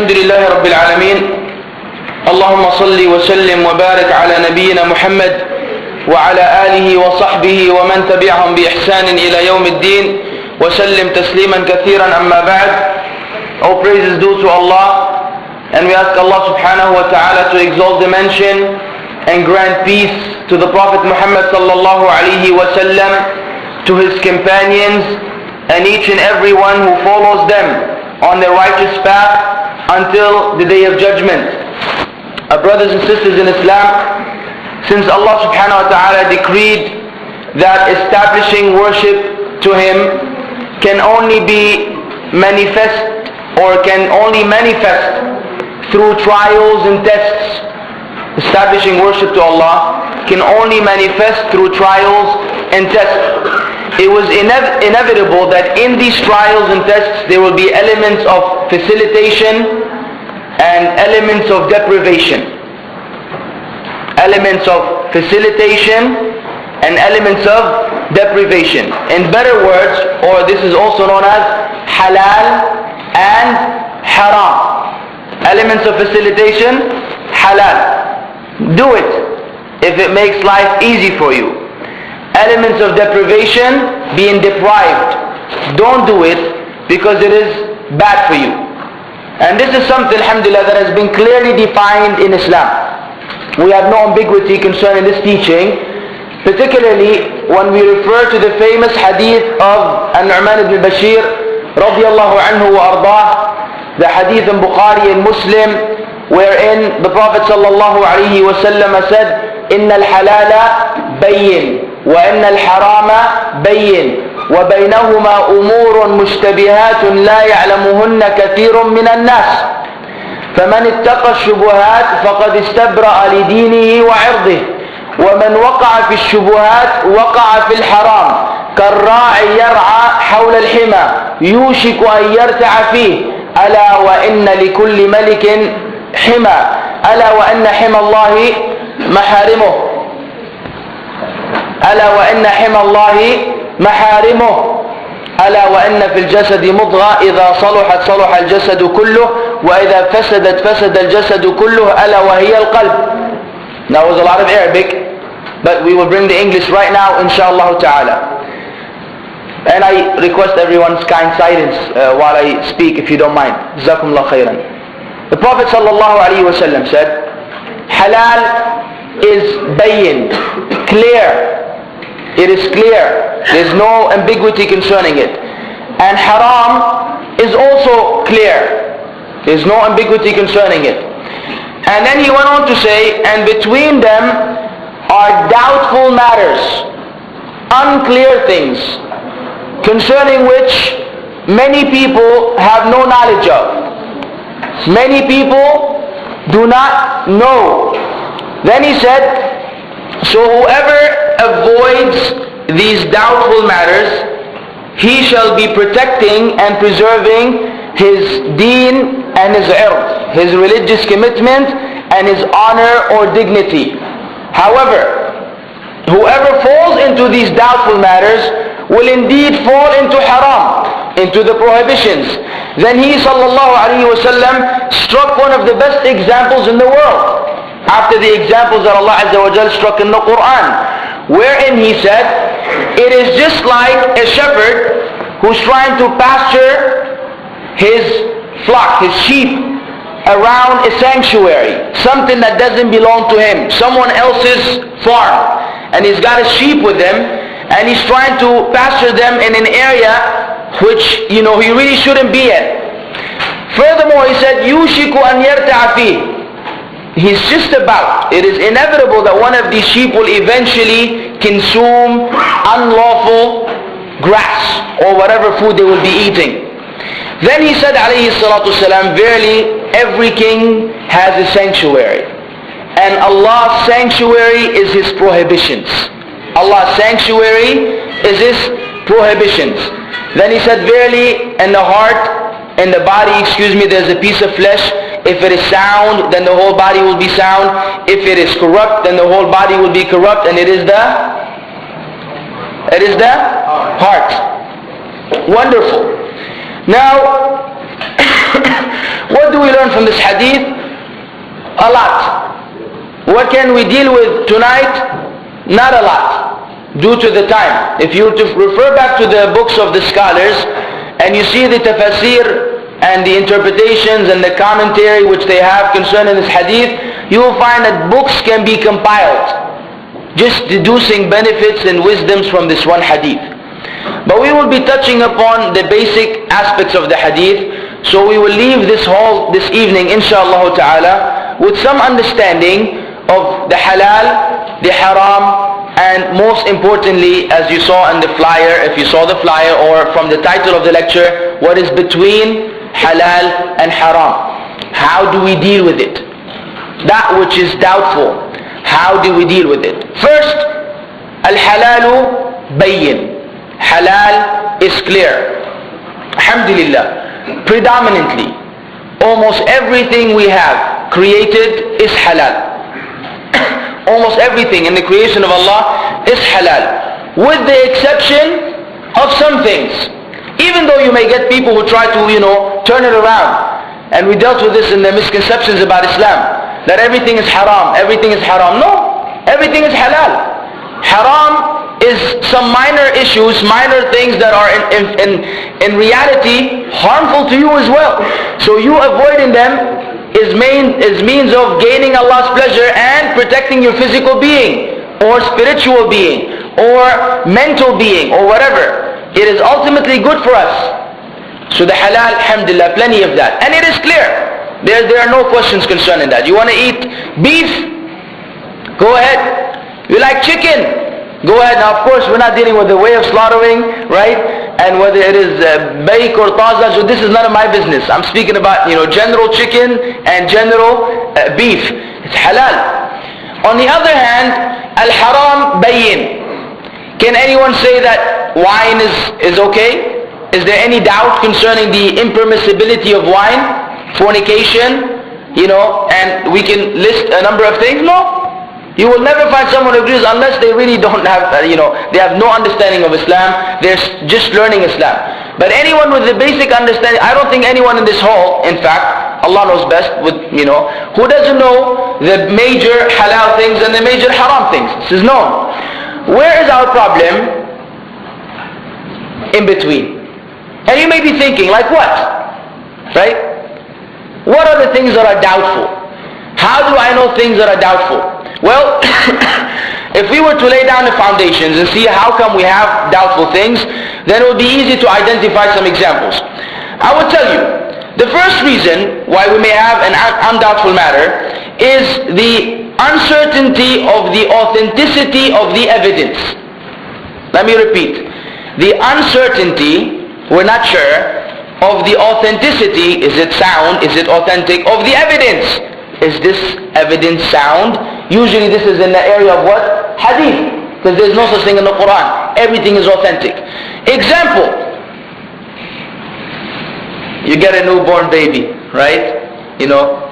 الحمد لله رب العالمين اللهم صل وسلم وبارك على نبينا محمد وعلى آله وصحبه ومن تبعهم بإحسان إلى يوم الدين وسلم تسليما كثيرا أما بعد. All praise is due to Allah, and we ask Allah subhanahu wa ta'ala to exalt the mention and grant peace to the Prophet Muhammad sallallahu alaihi wasallam, to his companions, and each and every one who follows them on their righteous path until the day of judgment. Brothers and sisters in Islam, since Allah subhanahu wa ta'ala decreed that establishing worship to Him can only be manifest or can only manifest through trials and tests, establishing worship to Allah can only manifest through trials and tests. It was inevitable that in these trials and tests there will be elements of facilitation and elements of deprivation. Elements of facilitation and elements of deprivation. In better words, or this is also known as halal and haram. Elements of facilitation, halal. Do it if it makes life easy for you. Elements of deprivation, being deprived. Don't do it because it is bad for you. And this is something, alhamdulillah, that has been clearly defined in Islam. We have no ambiguity concerning this teaching, particularly when we refer to the famous hadith of An-Nu'man ibn Bashir radiyallahu anhu wa ardah, the hadith in Bukhari and Muslim, wherein the Prophet sallallahu alayhi wa sallam said, إِنَّ الْحَلَالَ بَيِّن وَإِنَّ الْحَرَامَ بَيِّن وَبَيْنَهُمَا أُمُورٌ مُشْتَبِهَاتٌ لَا يَعْلَمُهُنَّ كَثِيرٌ مِنَ النَّاسِ فَمَنِ اتَّقَى الشُّبُهَاتِ فَقَدْ اسْتَبْرَأَ لِدِينِهِ وَعِرْضِهِ وَمَنْ وَقَعَ فِي الشُّبُهَاتِ وَقَعَ فِي الْحَرَامِ كَالرَّاعِ يَرْعَى حَوْلَ الْحِمَى يُوشِكُ أَنْ يَرْتَعَ فِيهِ أَلَا وَإِنَّ لِكُلِّ مَلِكٍ حِمَى أَلَا وَإِنَّ حِمَى اللَّهِ مَحَارِمُهُ ألا وإن حمى الله محارمه ألا وإن في الجسد مضغة إذا صلحت صلح الجسد كله وإذا فسدت فسد الجسد كله ألا وهي القلب. That was a lot of Arabic, but we will bring the English right now inshallah ta'ala. And I request everyone's kind silence while I speak, if you don't mind. Jazakumullah khairan. The Prophet sallallahu alaihi wasallam said, halal is bayin, clear. It is clear. There's no ambiguity concerning it. And haram is also clear. There's no ambiguity concerning it. And then he went on to say, and between them are doubtful matters, unclear things, concerning which many people have no knowledge of. Many people do not know. Then he said, so whoever avoids these doubtful matters, he shall be protecting and preserving his deen and his ird, his religious commitment and his honor or dignity. However, whoever falls into these doubtful matters will indeed fall into haram, into the prohibitions. Then he sallallahu alaihi wasallam struck one of the best examples in the world, after the examples that Allah Azza wa Jal struck in the Quran, wherein he said, it is just like a shepherd who's trying to pasture his flock, his sheep, around a sanctuary, something that doesn't belong to him, someone else's farm, and he's got his sheep with him, and he's trying to pasture them in an area which, he really shouldn't be in. Furthermore, he said, يُوشِكُ أَنْ يَرْتَعَ فِيهِ. He's just about, it is inevitable that one of these sheep will eventually consume unlawful grass or whatever food they will be eating. Then he said alayhi salatu salam, verily every king has a sanctuary, and Allah's sanctuary is his prohibitions. Allah's sanctuary is his prohibitions. Then he said, verily in the heart, in the body, there's a piece of flesh. If it is sound, then the whole body will be sound. If it is corrupt, then the whole body will be corrupt. And it is the heart. Wonderful. Now, What do we learn from this hadith? A lot. What can we deal with tonight? Not a lot, due to the time. If you refer back to the books of the scholars, and you see the tafsir and the interpretations and the commentary which they have concerning this hadith, you will find that books can be compiled, just deducing benefits and wisdoms from this one hadith. But we will be touching upon the basic aspects of the hadith, so we will leave this hall this evening, inshallah ta'ala, with some understanding of the halal, the haram, and most importantly, as you saw in the flyer, if you saw the flyer or from the title of the lecture, what is between halal and haram. How do we deal with it? That which is doubtful, how do we deal with it? First, al-halalu bayyin. Halal is clear. Alhamdulillah, predominantly, almost everything we have created is halal. Almost everything in the creation of Allah is halal, with the exception of some things. Even though you may get people who try to, turn it around. And we dealt with this in the misconceptions about Islam, that everything is haram, everything is haram. No, everything is halal. Haram is some minor issues, minor things that are in reality harmful to you as well. So you avoiding them is means of gaining Allah's pleasure and protecting your physical being, or spiritual being, or mental being, or whatever. It is ultimately good for us. So the halal, alhamdulillah, plenty of that. And it is clear. There are no questions concerning that. You want to eat beef? Go ahead. You like chicken? Go ahead. Now of course we're not dealing with the way of slaughtering, right? And whether it is baik or taza, so this is none of my business. I'm speaking about, general chicken and general beef. It's halal. On the other hand, al-haram bayyin. Can anyone say that wine is okay? Is there any doubt concerning the impermissibility of wine? Fornication, and we can list a number of things? No. You will never find someone who agrees unless they really don't have, they have no understanding of Islam. They're just learning Islam. But anyone with the basic understanding, I don't think anyone in this hall, in fact, Allah knows best, who doesn't know the major halal things and the major haram things. This is known. Where is our problem? In between. And you may be thinking, like what? Right? What are the things that are doubtful? How do I know things that are doubtful? Well, if we were to lay down the foundations and see how come we have doubtful things, then it would be easy to identify some examples. I will tell you, the first reason why we may have an undoubtful matter is the uncertainty of the authenticity of the evidence. Let me repeat. The uncertainty, we're not sure, of the authenticity, is it sound, is it authentic, of the evidence. Is this evidence sound? Usually this is in the area of what? Hadith. Because there's no such thing in the Quran. Everything is authentic. Example. You get a newborn baby, right?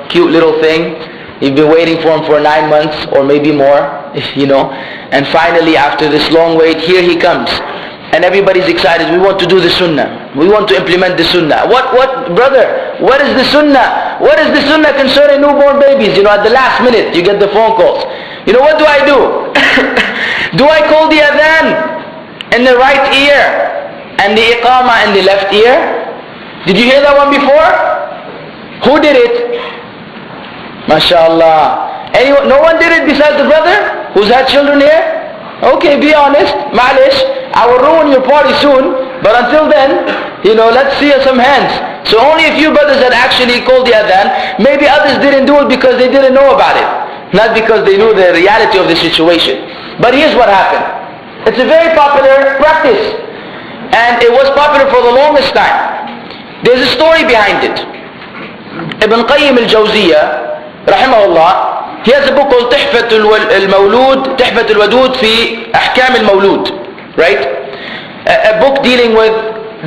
Cute little thing. You've been waiting for him for 9 months or maybe more, and finally after this long wait, here he comes. And everybody's excited. We want to do the sunnah. We want to implement the sunnah. What, brother? What is the sunnah? What is the sunnah concerning newborn babies? At the last minute, you get the phone calls. What do I do? Do I call the adhan in the right ear and the iqamah in the left ear? Did you hear that one before? Who did it? MashaAllah. Anyone? No one did it besides the brother who's had children here? Okay, be honest. Malish, I will ruin your party soon. But until then, let's see some hands. So only a few brothers had actually called the adhan. Maybe others didn't do it because they didn't know about it. Not because they knew the reality of the situation. But here's what happened. It's a very popular practice. And it was popular for the longest time. There's a story behind it. Ibn Qayyim al-Jawziyah, rahimahullah, he has a book called تحفة المولود تحفة الودود في أحكام المولود, right? A book dealing with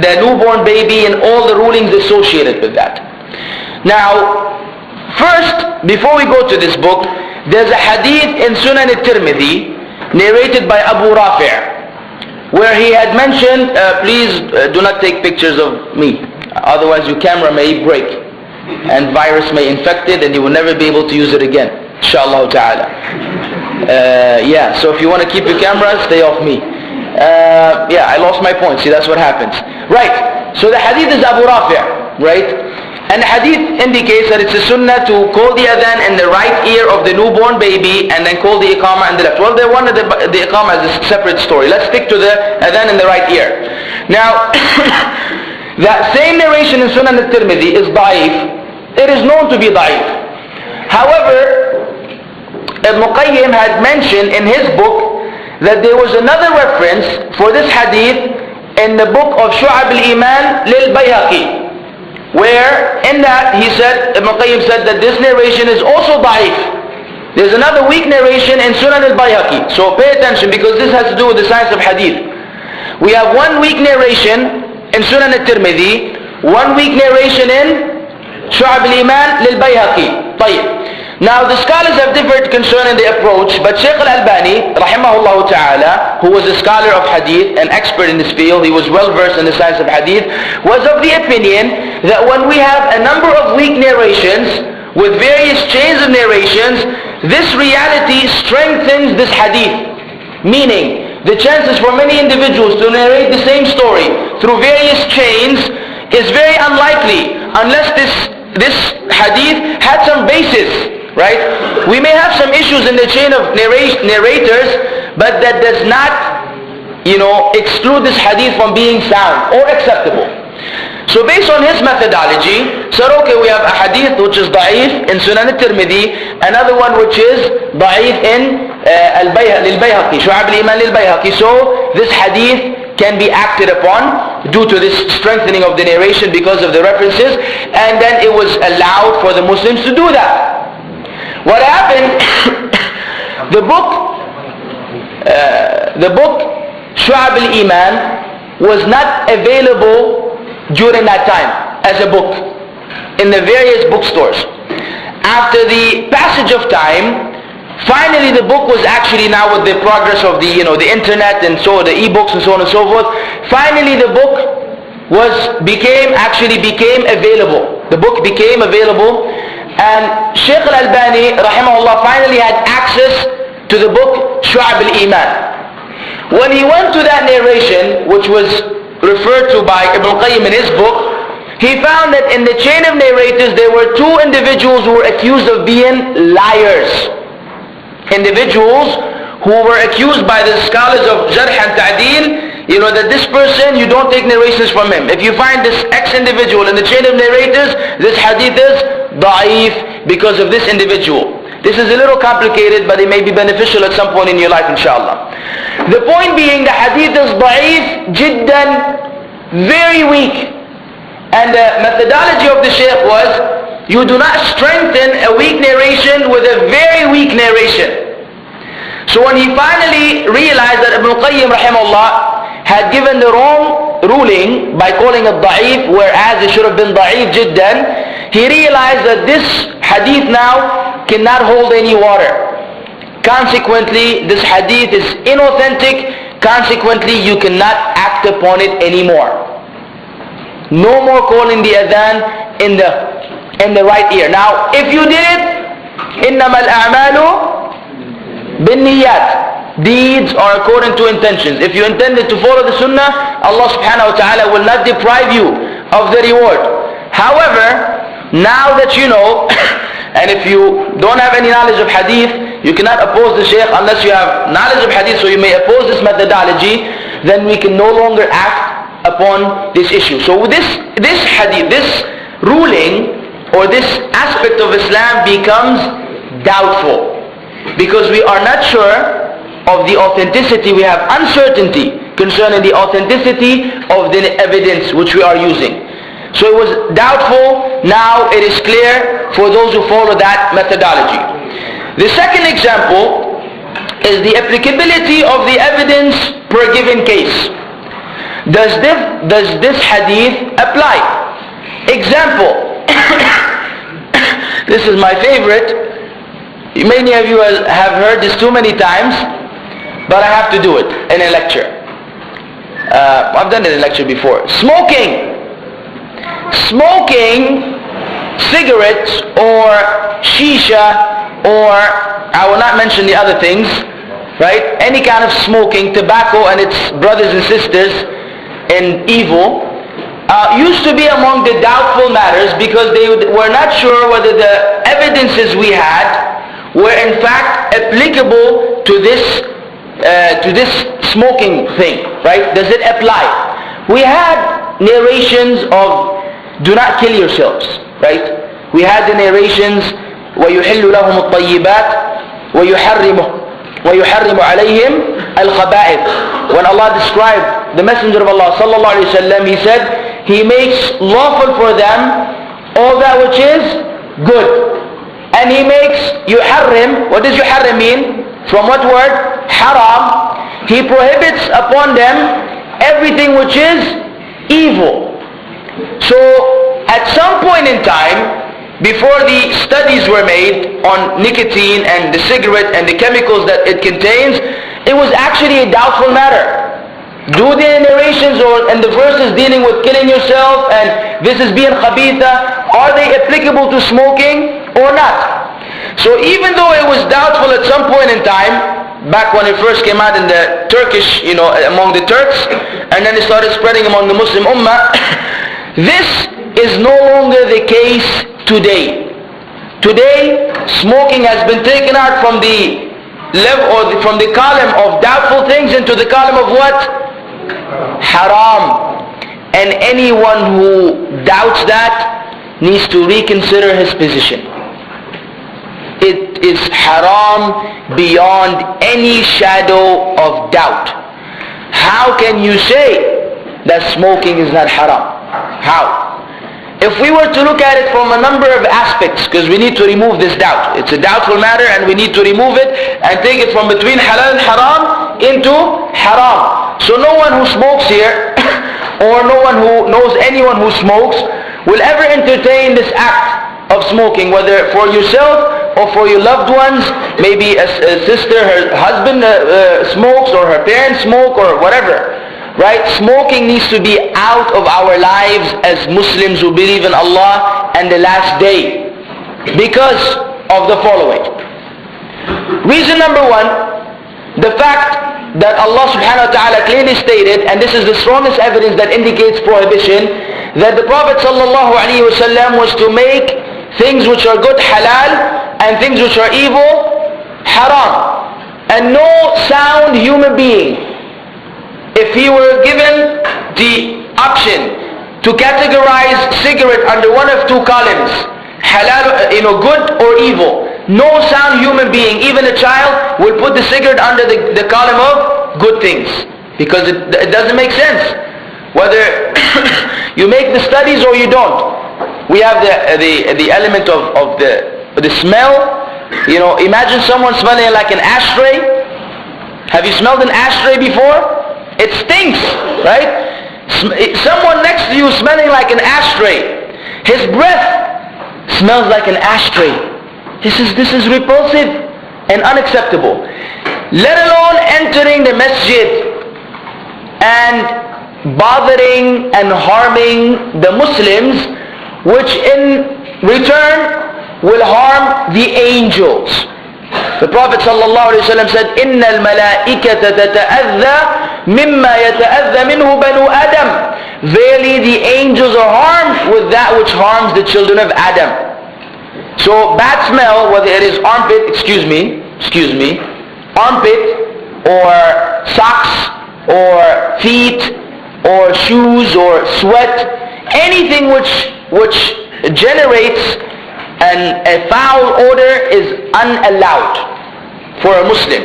the newborn baby and all the rulings associated with that. Now, first, before we go to this book, there's a hadith in Sunan al-Tirmidhi narrated by Abu Rafi', where he had mentioned, please do not take pictures of me, otherwise your camera may break. and virus may infect it and you will never be able to use it again, inshallah ta'ala. Yeah, so if you want to keep your camera, stay off me. Yeah, I lost my point. See, that's what happens. Right, so the hadith is Abu Rafi', right? And the hadith indicates that it's a sunnah to call the adhan in the right ear of the newborn baby and then call the iqamah in the left. Well, they wanted the iqamah as a separate story. Let's stick to the adhan in the right ear. Now, that same narration in Sunan al-Tirmidhi is da'if. It is known to be da'if. However, Ibn Qayyim had mentioned in his book that there was another reference for this hadith in the book of Shu'ab al-Iman lil-Bayhaqi, where in that he said, Ibn Qayyim said that this narration is also da'if. There's another weak narration in Sunan al-Bayhaqi. So pay attention, because this has to do with the science of hadith. We have one weak narration in Sunan al-Tirmidhi, one weak narration in Shu'ab al-Iman lil-Bayhaqi. Now the scholars have differed concerning the approach, but Shaykh al-Albani, rahimahullah ta'ala, who was a scholar of hadith, an expert in this field, he was well versed in the science of hadith, was of the opinion that when we have a number of weak narrations with various chains of narrations, this reality strengthens this hadith. Meaning, the chances for many individuals to narrate the same story through various chains is very unlikely unless this hadith had some basis. Right? We may have some issues in the chain of narrators, but that does not, exclude this hadith from being sound or acceptable. So based on his methodology, said, okay, we have a hadith which is da'if in Sunan al-Tirmidhi, another one which is da'if in al-Bayhaqi, Shu'ab al-Iman lil-Bayhaqi. So this hadith can be acted upon due to this strengthening of the narration because of the references, and then it was allowed for the Muslims to do that. What happened, the book Shu'ab al-Iman was not available during that time as a book in the various bookstores. After the passage of time, finally the book was actually, now with the progress of the internet and so the e-books and so on and so forth, finally the book became available. The book became available, and Shaykh al-Albani rahimahullah finally had access to the book Shu'ab al-Iman. When he went to that narration, which was referred to by Ibn Qayyim in his book, he found that in the chain of narrators there were two individuals who were accused of being liars. Individuals who were accused by the scholars of Jarh and Ta'deel, that this person, you don't take narrations from him. If you find this X individual in the chain of narrators, this hadith is da'if because of this individual. This is a little complicated, but it may be beneficial at some point in your life, inshallah. The point being, the hadith is da'if jiddan, very weak. And the methodology of the Shaykh was, you do not strengthen a weak narration with a very weak narration. So when he finally realized that Ibn Qayyim rahimahullah had given the wrong ruling by calling it da'if, whereas it should have been da'if jiddan, he realized that this hadith now cannot hold any water. Consequently, this hadith is inauthentic. Consequently, you cannot act upon it anymore. No more calling the adhan in the right ear. Now, if you did it, إِنَّمَا الْأَعْمَالُ بِالنِّيَّاتِ. Deeds are according to intentions. If you intended to follow the sunnah, Allah subhanahu wa ta'ala will not deprive you of the reward. However, now that you know, and if you don't have any knowledge of hadith, you cannot oppose the shaykh unless you have knowledge of hadith, so you may oppose this methodology, then we can no longer act upon this issue. So this hadith, this ruling or this aspect of Islam becomes doubtful, because we are not sure of the authenticity. We have uncertainty concerning the authenticity of the evidence which we are using. So it was doubtful. Now it is clear for those who follow that methodology. The second example is the applicability of the evidence per given case. Does this hadith apply? Example. This is my favorite. Many of you have heard this too many times, but I have to do it in a lecture. I've done it in a lecture before. Smoking cigarettes or shisha, or I will not mention the other things, right? Any kind of smoking, tobacco and its brothers and sisters in evil, used to be among the doubtful matters, because they were not sure whether the evidences we had were in fact applicable to this smoking thing, right? Does it apply? We had narrations of do not kill yourselves, right? We had the narrations وَيُحِلُّ لَهُمُ الطَّيِّبَاتِ وَيُحَرِّمُ عَلَيْهِمْ الْخَبَائِثِ. When Allah described the Messenger of Allah sallallahu alaihi wasallam, He said He makes lawful for them all that which is good, and He makes yuharrim. What does yuharrim mean? From what word? Haram. He prohibits upon them everything which is evil. So at some point in time, before the studies were made on nicotine and the cigarette and the chemicals that it contains, it was actually a doubtful matter. Do the narrations and the verses dealing with killing yourself and this is being khabitha, are they applicable to smoking or not? So even though it was doubtful at some point in time, back when it first came out in the Turkish, among the Turks, and then it started spreading among the Muslim Ummah, this is no longer the case today. Today, smoking has been taken out from the level or from the column of doubtful things into the column of what? Haram. And anyone who doubts that needs to reconsider his position. It is haram beyond any shadow of doubt. How can you say that smoking is not haram? How? If we were to look at it from a number of aspects, because we need to remove this doubt. It's a doubtful matter and we need to remove it and take it from between halal and haram into haram. So no one who smokes here, or no one who knows anyone who smokes, will ever entertain this act of smoking, whether for yourself or for your loved ones. Maybe a sister, her husband smokes, or her parents smoke, or whatever. Right? Smoking needs to be out of our lives as Muslims who believe in Allah and the last day, because of the following. Reason number one, the fact that Allah subhanahu wa ta'ala clearly stated, and this is the strongest evidence that indicates prohibition, that the Prophet sallallahu alaihi wasallam was to make things which are good halal and things which are evil haram. And no sound human being, if he were given the option to categorize cigarette under one of two columns, halal, good or evil, no sound human being, even a child, will put the cigarette under the column of good things, because it doesn't make sense. Whether you make the studies or you don't, we have the element of the smell. Imagine someone smelling like an ashtray. Have you smelled an ashtray before? It stinks, right? Someone next to you smelling like an ashtray. His breath smells like an ashtray. This is repulsive and unacceptable. Let alone entering the masjid and bothering and harming the Muslims, which in return will harm the angels. The Prophet ﷺ said, إِنَّ الْمَلَائِكَةَ تَتَأَذَّى مِمَّا يَتَأَذَّى مِنْهُ بَنُو آدَمَ. Verily the angels are harmed with that which harms the children of Adam. So bad smell, whether it is armpit, armpit or socks or feet or shoes or sweat, anything which generates a foul odor is unallowed for a Muslim,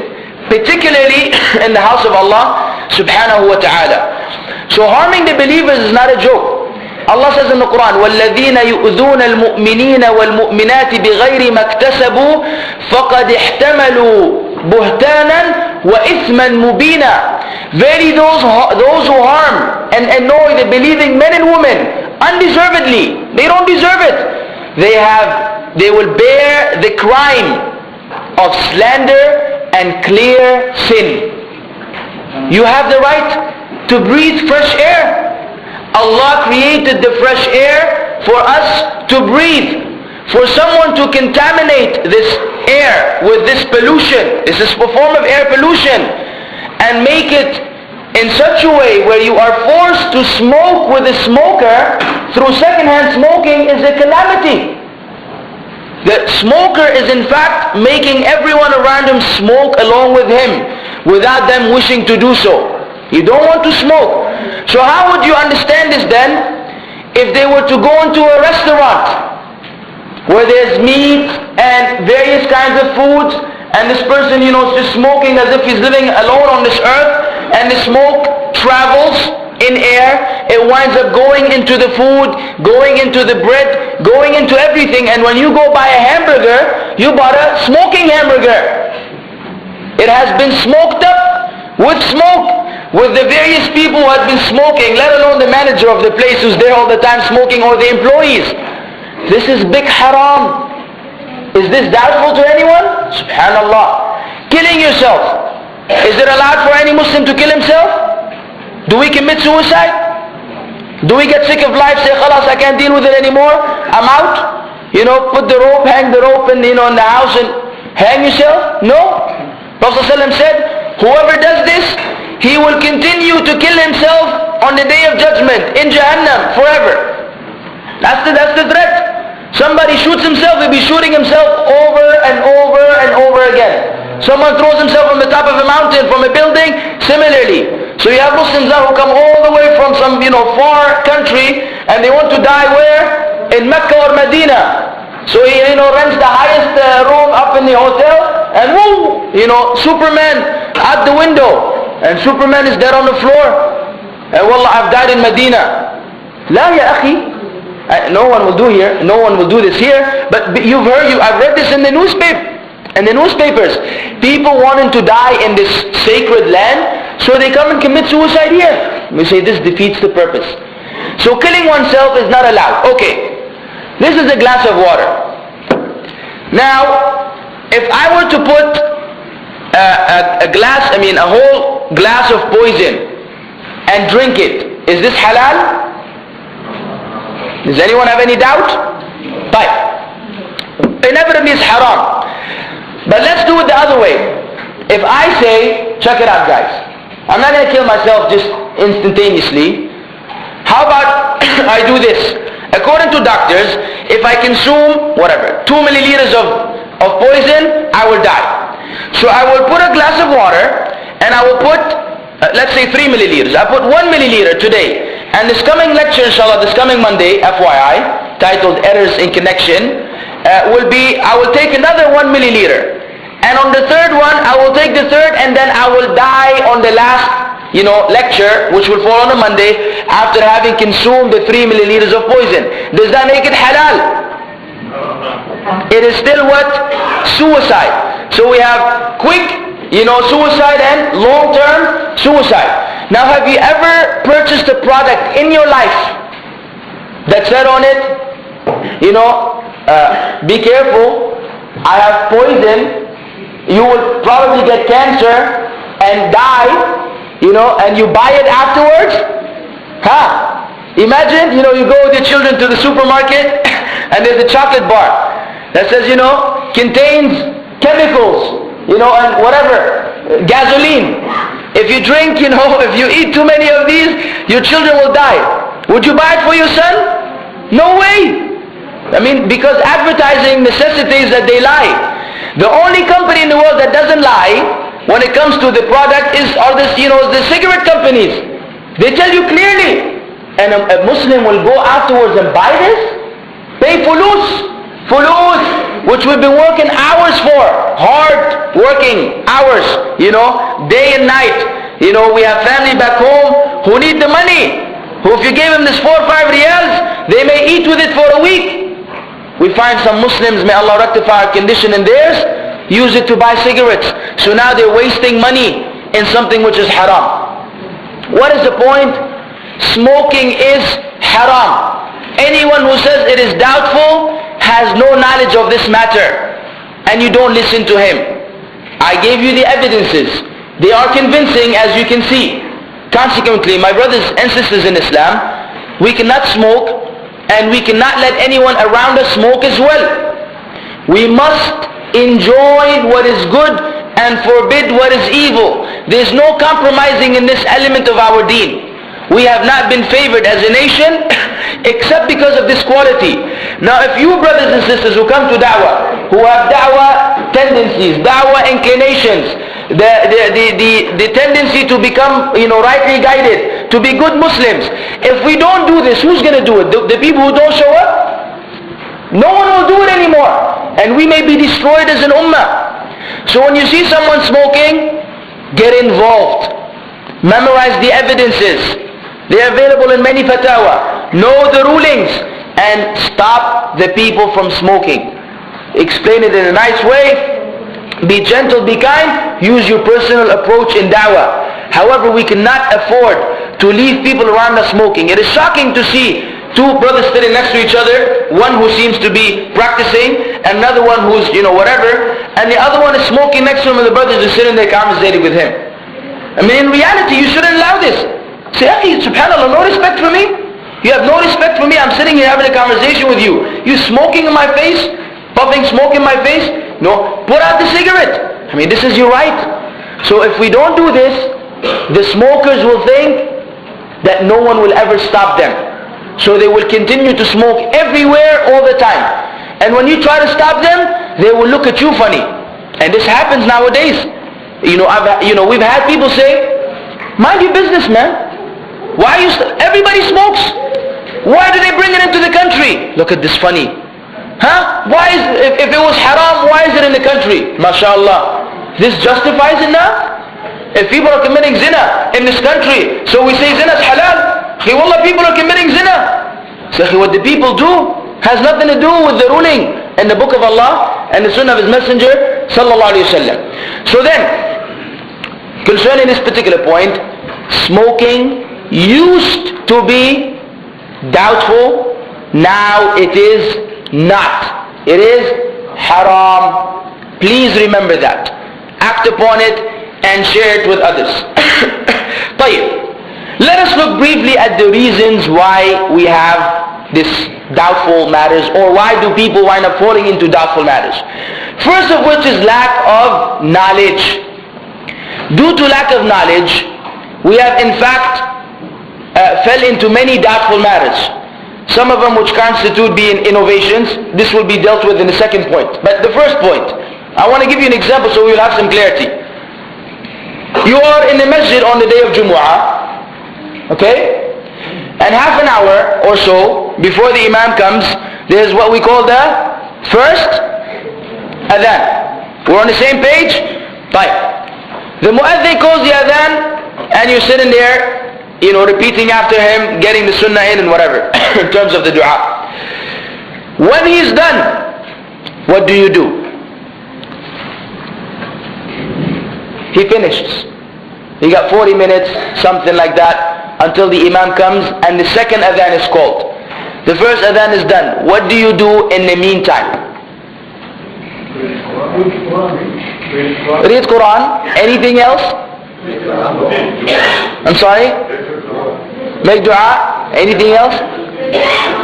particularly in the house of Allah subhanahu wa ta'ala. So harming the believers is not a joke. Allah says in the Quran, وَالَّذِينَ يُؤْذُونَ الْمُؤْمِنِينَ وَالْمُؤْمِنَاتِ بِغَيْرِ مَا اكْتَسَبُوا فَقَدْ احْتَمَلُوا بُهْتَانًا وَإِثْمًا مُبِينًا. Verily those who harm and annoy the believing men and women undeservedly, they don't deserve it. They will bear the crime of slander and clear sin. You have the right to breathe fresh air. Allah created the fresh air for us to breathe. For someone to contaminate this air with this pollution, this is a form of air pollution, and make it in such a way where you are forced to smoke with a smoker through secondhand smoking is a calamity. The smoker is in fact making everyone around him smoke along with him without them wishing to do so. You don't want to smoke. So how would you understand this then if they were to go into a restaurant where there's meat and various kinds of foods, and this person, is just smoking as if he's living alone on this earth, and the smoke travels in air, it winds up going into the food, going into the bread, going into everything, and when you go buy a hamburger, you bought a smoking hamburger. It has been smoked up with smoke, with the various people who have been smoking, let alone the manager of the place who's there all the time smoking, or the employees. This is big haram. Is this doubtful to anyone? Subhanallah. Killing yourself. Is it allowed for any Muslim to kill himself? Do we commit suicide? Do we get sick of life, say, khalas, I can't deal with it anymore, I'm out? Put the rope, hang the rope in the house and hang yourself? No. Prophet ﷺ said, whoever does this, he will continue to kill himself on the day of judgment, in Jahannam, forever. That's the threat. Somebody shoots himself, he'll be shooting himself over and over and over again. Someone throws himself from the top of a mountain, from a building, similarly. So you have Muslims now who come all the way from some far country, and they want to die where? In Mecca or Medina. So he rents the highest room up in the hotel, and woo, Superman out the window, and Superman is dead on the floor. And wallah, I've died in Medina. La ya akhi. No one will do here. No one will do this here. But I've read this in the newspapers. People wanting to die in this sacred land, so they come and commit suicide here. We say this defeats the purpose. So killing oneself is not allowed. Okay, this is a glass of water. Now, if I were to put a whole glass of poison and drink it, is this halal? Does anyone have any doubt? Inevitably it's haram. But let's do it the other way. If I say, check it out guys, I'm not going to kill myself just instantaneously. How about I do this? According to doctors, if I consume 2 milliliters of poison, I will die. So I will put a glass of water and I will put, let's say 3 milliliters. I put 1 milliliter today. And this coming lecture, inshallah, this coming Monday, FYI, titled Errors in Connection, I will take another 1 milliliter. And on the third one, I will take the third, and then I will die on the last, lecture, which will fall on a Monday, after having consumed the 3 milliliters of poison. Does that make it halal? It is still what? Suicide. So we have quick, suicide and long-term suicide. Now, have you ever purchased a product in your life that said on it, be careful, I have poison, you will probably get cancer and die, and you buy it afterwards? Imagine, you go with your children to the supermarket and there's a chocolate bar that says, contains chemicals, and whatever, gasoline. If you drink, if you eat too many of these, your children will die. Would you buy it for your son? No way. Because advertising necessitates that they lie. The only company in the world that doesn't lie when it comes to the product are the cigarette companies. They tell you clearly. And a Muslim will go afterwards and buy this? Pay fulus, which we've been working hours for, hard working hours, day and night. We have family back home who need the money, who if you gave them this 4 or 5 riyals, they may eat with it for a week. We find some Muslims, may Allah rectify our condition in theirs, use it to buy cigarettes. So now they're wasting money in something which is haram. What is the point? Smoking is haram. Anyone who says it is doubtful has no knowledge of this matter, and you don't listen to him. I gave you the evidences. They are convincing, as you can see. Consequently, my brothers and sisters in Islam, we cannot smoke and we cannot let anyone around us smoke as well. We must enjoin what is good and forbid what is evil. There's no compromising in this element of our deen. We have not been favored as a nation except because of this quality. Now if you brothers and sisters who come to da'wah, who have da'wah tendencies, da'wah inclinations, the tendency to become rightly guided, to be good Muslims, if we don't do this, who's going to do it? The people who don't show up? No one will do it anymore, and we may be destroyed as an ummah. So when you see someone smoking, get involved, memorize the evidences. They're available in many fatwa. Know the rulings and stop the people from smoking. Explain it in a nice way. Be gentle, be kind. Use your personal approach in da'wah. However, we cannot afford to leave people around us smoking. It is shocking to see two brothers sitting next to each other, one who seems to be practicing, another one who's whatever, and the other one is smoking next to him, and the brothers are sitting there conversating with him. I mean, in reality, you shouldn't allow this. Say, hey, subhanAllah, no respect for me? You have no respect for me? I'm sitting here having a conversation with you. You smoking in my face? Puffing smoke in my face? No, put out the cigarette. I mean, this is your right. So if we don't do this, the smokers will think that no one will ever stop them. So they will continue to smoke everywhere all the time. And when you try to stop them, they will look at you funny. And this happens nowadays. We've had people say, mind your business, man. Why you everybody smokes? Why do they bring it into the country? Look at this funny. Huh? Why is if it was haram, why is it in the country? MashaAllah. This justifies it now? If people are committing zina in this country, so we say zina is halal. Wallah, people are committing zina. So what the people do has nothing to do with the ruling in the book of Allah and the sunnah of His Messenger sallallahu alaihi wasallam. So then, concerning this particular point, smoking used to be doubtful. Now it is not. It is haram. Please remember that. Act upon it and share it with others. طيب. Let us look briefly at the reasons why we have this doubtful matters, or why do people wind up falling into doubtful matters. First of which is lack of knowledge. Due to lack of knowledge, we have in fact fell into many doubtful matters. Some of them which constitute being innovations. This will be dealt with in the second point. But the first point, I want to give you an example so we will have some clarity. You are in the masjid on the day of Jumu'ah, okay? And half an hour or so before the imam comes, there's what we call the first adhan. We're on the same page? Right. The mu'adhin calls the adhan and you're sitting there, repeating after him, getting the sunnah in and whatever, in terms of the dua. When he's done, what do? He finished. He got 40 minutes, something like that, until the imam comes and the second adhan is called. The first adhan is done. What do you do in the meantime? Read Quran. Anything else? I'm sorry? Make dua. Anything else?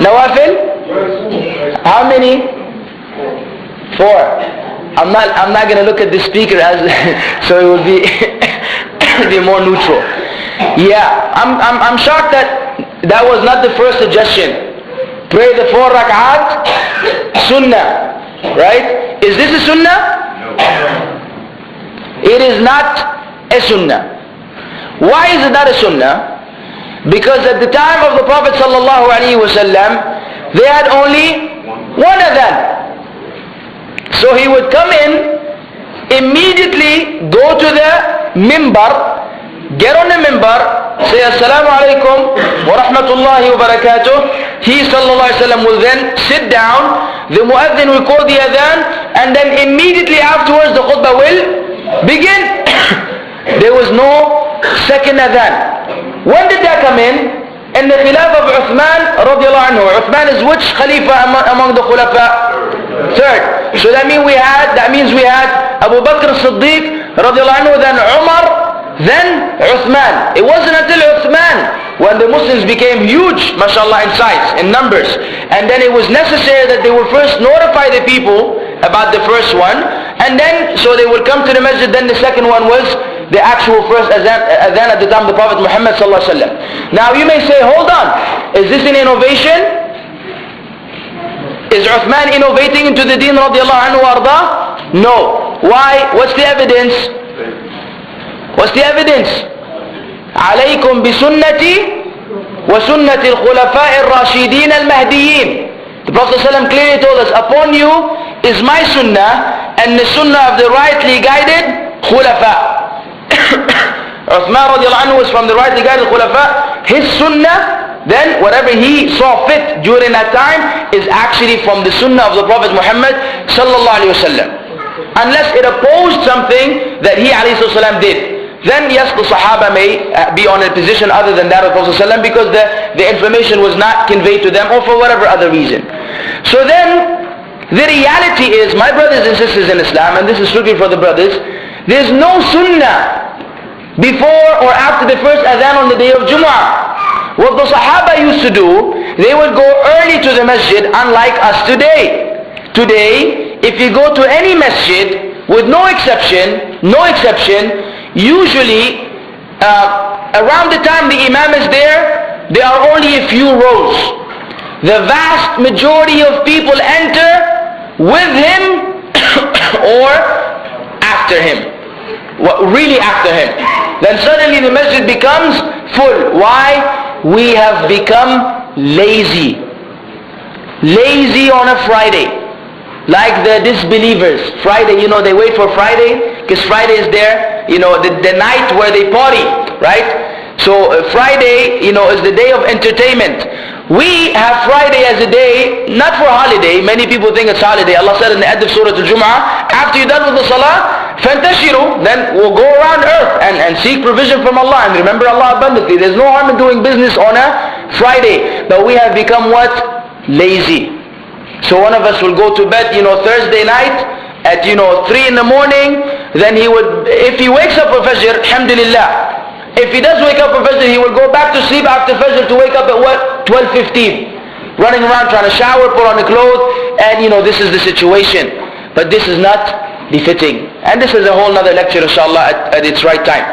Nawafil? How many? 4. I'm not going to look at the speaker as so it will be more neutral. Yeah, I'm shocked that was not the first suggestion. Pray the 4 rak'at sunnah, right? Is this a sunnah? It is not a sunnah. Why is it not a sunnah? Because at the time of the Prophet sallallahu alaihi wasallam, they had only one adhan. So he would come in, immediately go to the mimbar, get on the mimbar, say assalamu alaikum wa rahmatullahi wa barakatuh. He sallallahu alaihi wasallam will then sit down, the muadhin will call the adhan, and then immediately afterwards the khutbah will begin. There was no second adhan. When did that come in? In the khilaf of Uthman radiallahu anhu. Uthman is which khalifa among the khulafa? Third. So that means we had Abu Bakr as-Siddiq radiallahu anhu, then Umar, then Uthman. It wasn't until Uthman when the Muslims became huge, mashallah, in size, in numbers, and then it was necessary that they would first notify the people about the first one, and then so they would come to the masjid. Then the second one was the actual first adhan at the time of the Prophet Muhammad sallallahu alaihi wasallam. Now you may say, hold on, is this an innovation? Is Uthman innovating into the deen radiallahu anhu arda? No. Why? What's the evidence? What's the evidence? عليكم بسنتي وسنة الخلفاء الراشدين المهديين. The Prophet ﷺ clearly told us, upon you is my sunnah and the sunnah of the rightly guided khulafa. Uthman radiallahu anhu was from the rightly guided khulafa. His sunnah, then whatever he saw fit during that time, is actually from the sunnah of the Prophet Muhammad sallallahu alaihi wasallam. Unless it opposed something that he alayhi salam did, then yes, the Sahaba may be on a position other than that of Prophet ﷺ, because the information was not conveyed to them, or for whatever other reason. So then, the reality is, my brothers and sisters in Islam, and this is strictly for the brothers, there's no sunnah before or after the first adhan on the day of Jumu'ah. What the Sahaba used to do, they would go early to the masjid, unlike us today. Today, if you go to any masjid, with no exception, usually around the time the imam is there are only a few rows. The vast majority of people enter with him or after him. Really after him. Then suddenly the masjid becomes full. Why? We have become lazy. Lazy on a Friday. Like the disbelievers. Friday, they wait for Friday, because Friday is there, the night where they party, right? So Friday, is the day of entertainment. We have Friday as a day, not for holiday. Many people think it's holiday. Allah said in the end of Surah Al-Jumu'ah, after you're done with the Salah, فَانْتَشِرُوا, then we'll go around earth and seek provision from Allah and remember Allah abundantly. There's no harm in doing business on a Friday. But we have become what? Lazy. So one of us will go to bed, Thursday night at, 3 in the morning. Then he would, if he wakes up for Fajr, alhamdulillah. If he does wake up for Fajr, he will go back to sleep after Fajr to wake up at what? 12:15. Running around trying to shower, put on the clothes, and this is the situation. But this is not befitting. And this is a whole other lecture, inshallah, at its right time.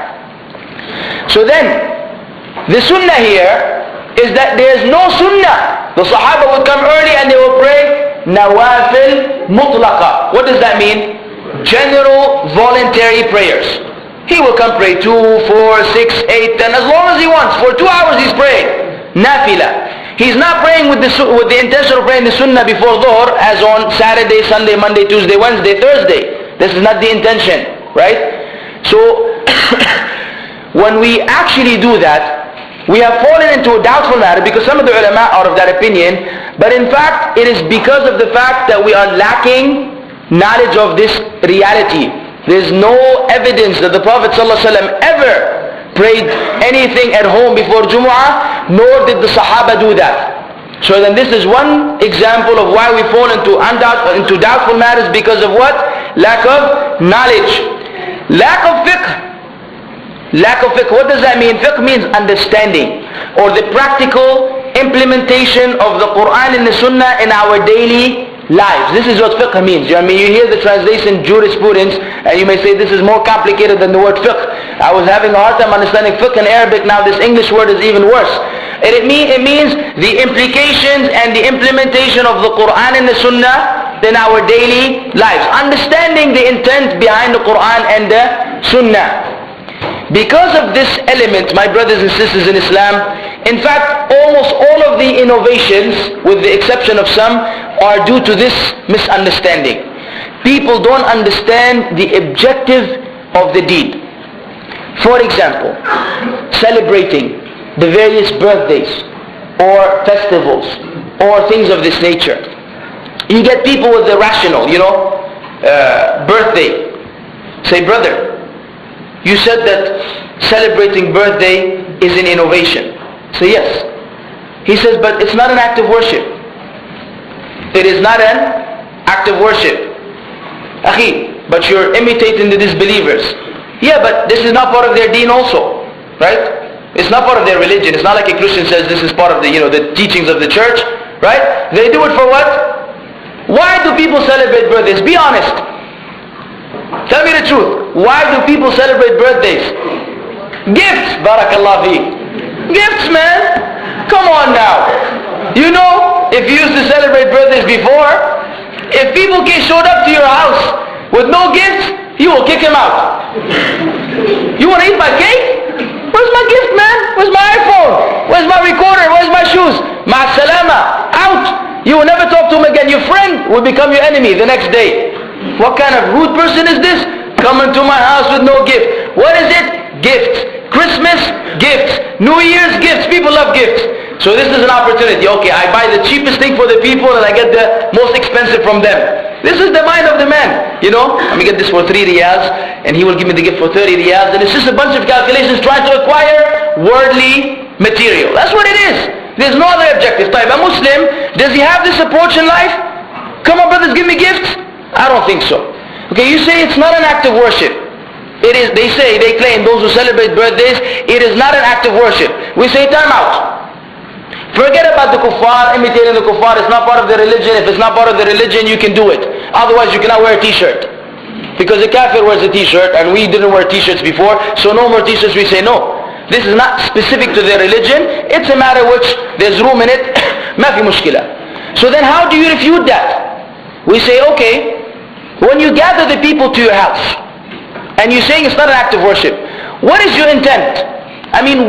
So then, the sunnah here is that there is no sunnah. The Sahaba would come early and they would pray nawafil mutlaqa. What does that mean? General voluntary prayers. He will come pray 2, 4, 6, 8, 10, as long as he wants. For 2 hours he's praying. Nafila. He's not praying with the intention of praying the sunnah before dhuhr, as on Saturday, Sunday, Monday, Tuesday, Wednesday, Thursday. This is not the intention, right? So, when we actually do that, we have fallen into a doubtful matter, because some of the ulama are of that opinion, but in fact it is because of the fact that we are lacking knowledge of this reality. There is no evidence that the Prophet ﷺ ever prayed anything at home before Jumu'ah, nor did the Sahaba do that. So then this is one example of why we fall into doubtful matters, because of what? Lack of knowledge. Lack of fiqh. Lack of fiqh, what does that mean? Fiqh means understanding, or the practical implementation of the Quran and the Sunnah in our daily lives. This is what fiqh means. You hear the translation jurisprudence, and you may say this is more complicated than the word fiqh. I was having a hard time understanding fiqh in Arabic, now this English word is even worse. It means the implications and the implementation of the Quran and the Sunnah in our daily lives. Understanding the intent behind the Quran and the Sunnah. Because of this element, my brothers and sisters in Islam, in fact, almost all of the innovations, with the exception of some, are due to this misunderstanding. People don't understand the objective of the deed. For example, celebrating the various birthdays, or festivals, or things of this nature. You get people with the rational, birthday. Say, brother, you said that celebrating birthday is an innovation. Say yes. He says, but it's not an act of worship. It is not an act of worship. Akhi, but you're imitating the disbelievers. Yeah, but this is not part of their deen also. Right? It's not part of their religion. It's not like a Christian says this is part of the, the teachings of the church, right? They do it for what? Why do people celebrate birthdays? Be honest. Tell me the truth. Why do people celebrate birthdays? Gifts, barakallah fi. Gifts, man. Come on now. You know, if you used to celebrate birthdays before, if people showed up to your house with no gifts, you will kick them out. You want to eat my cake? Where's my gift, man? Where's my iPhone? Where's my recorder? Where's my shoes? Ma salama. Out. You will never talk to him again. Your friend will become your enemy the next day. What kind of rude person is this? Coming to my house with no gift. What is it? Gifts. Christmas, gifts. New Year's, gifts. People love gifts. So this is an opportunity. Okay, I buy the cheapest thing for the people and I get the most expensive from them. This is the mind of the man. Let me get this for 3 riyals and he will give me the gift for 30 riyals. And it's just a bunch of calculations trying to acquire worldly material. That's what it is. There's no other objective. A Muslim, does he have this approach in life? Come on brothers, give me gifts? I don't think so. Okay, you say it's not an act of worship. It is, they claim, those who celebrate birthdays, it is not an act of worship. We say time out. Forget about the kuffar, imitating the kuffar. It's not part of their religion. If it's not part of their religion, you can do it. Otherwise, you cannot wear a t-shirt. Because the kafir wears a t-shirt and we didn't wear t-shirts before, so no more t-shirts. We say no. This is not specific to their religion. It's a matter which there's room in it. ما في مشكلة. So then how do you refute that? We say, okay, when you gather the people to your house and you're saying it's not an act of worship, what is your intent?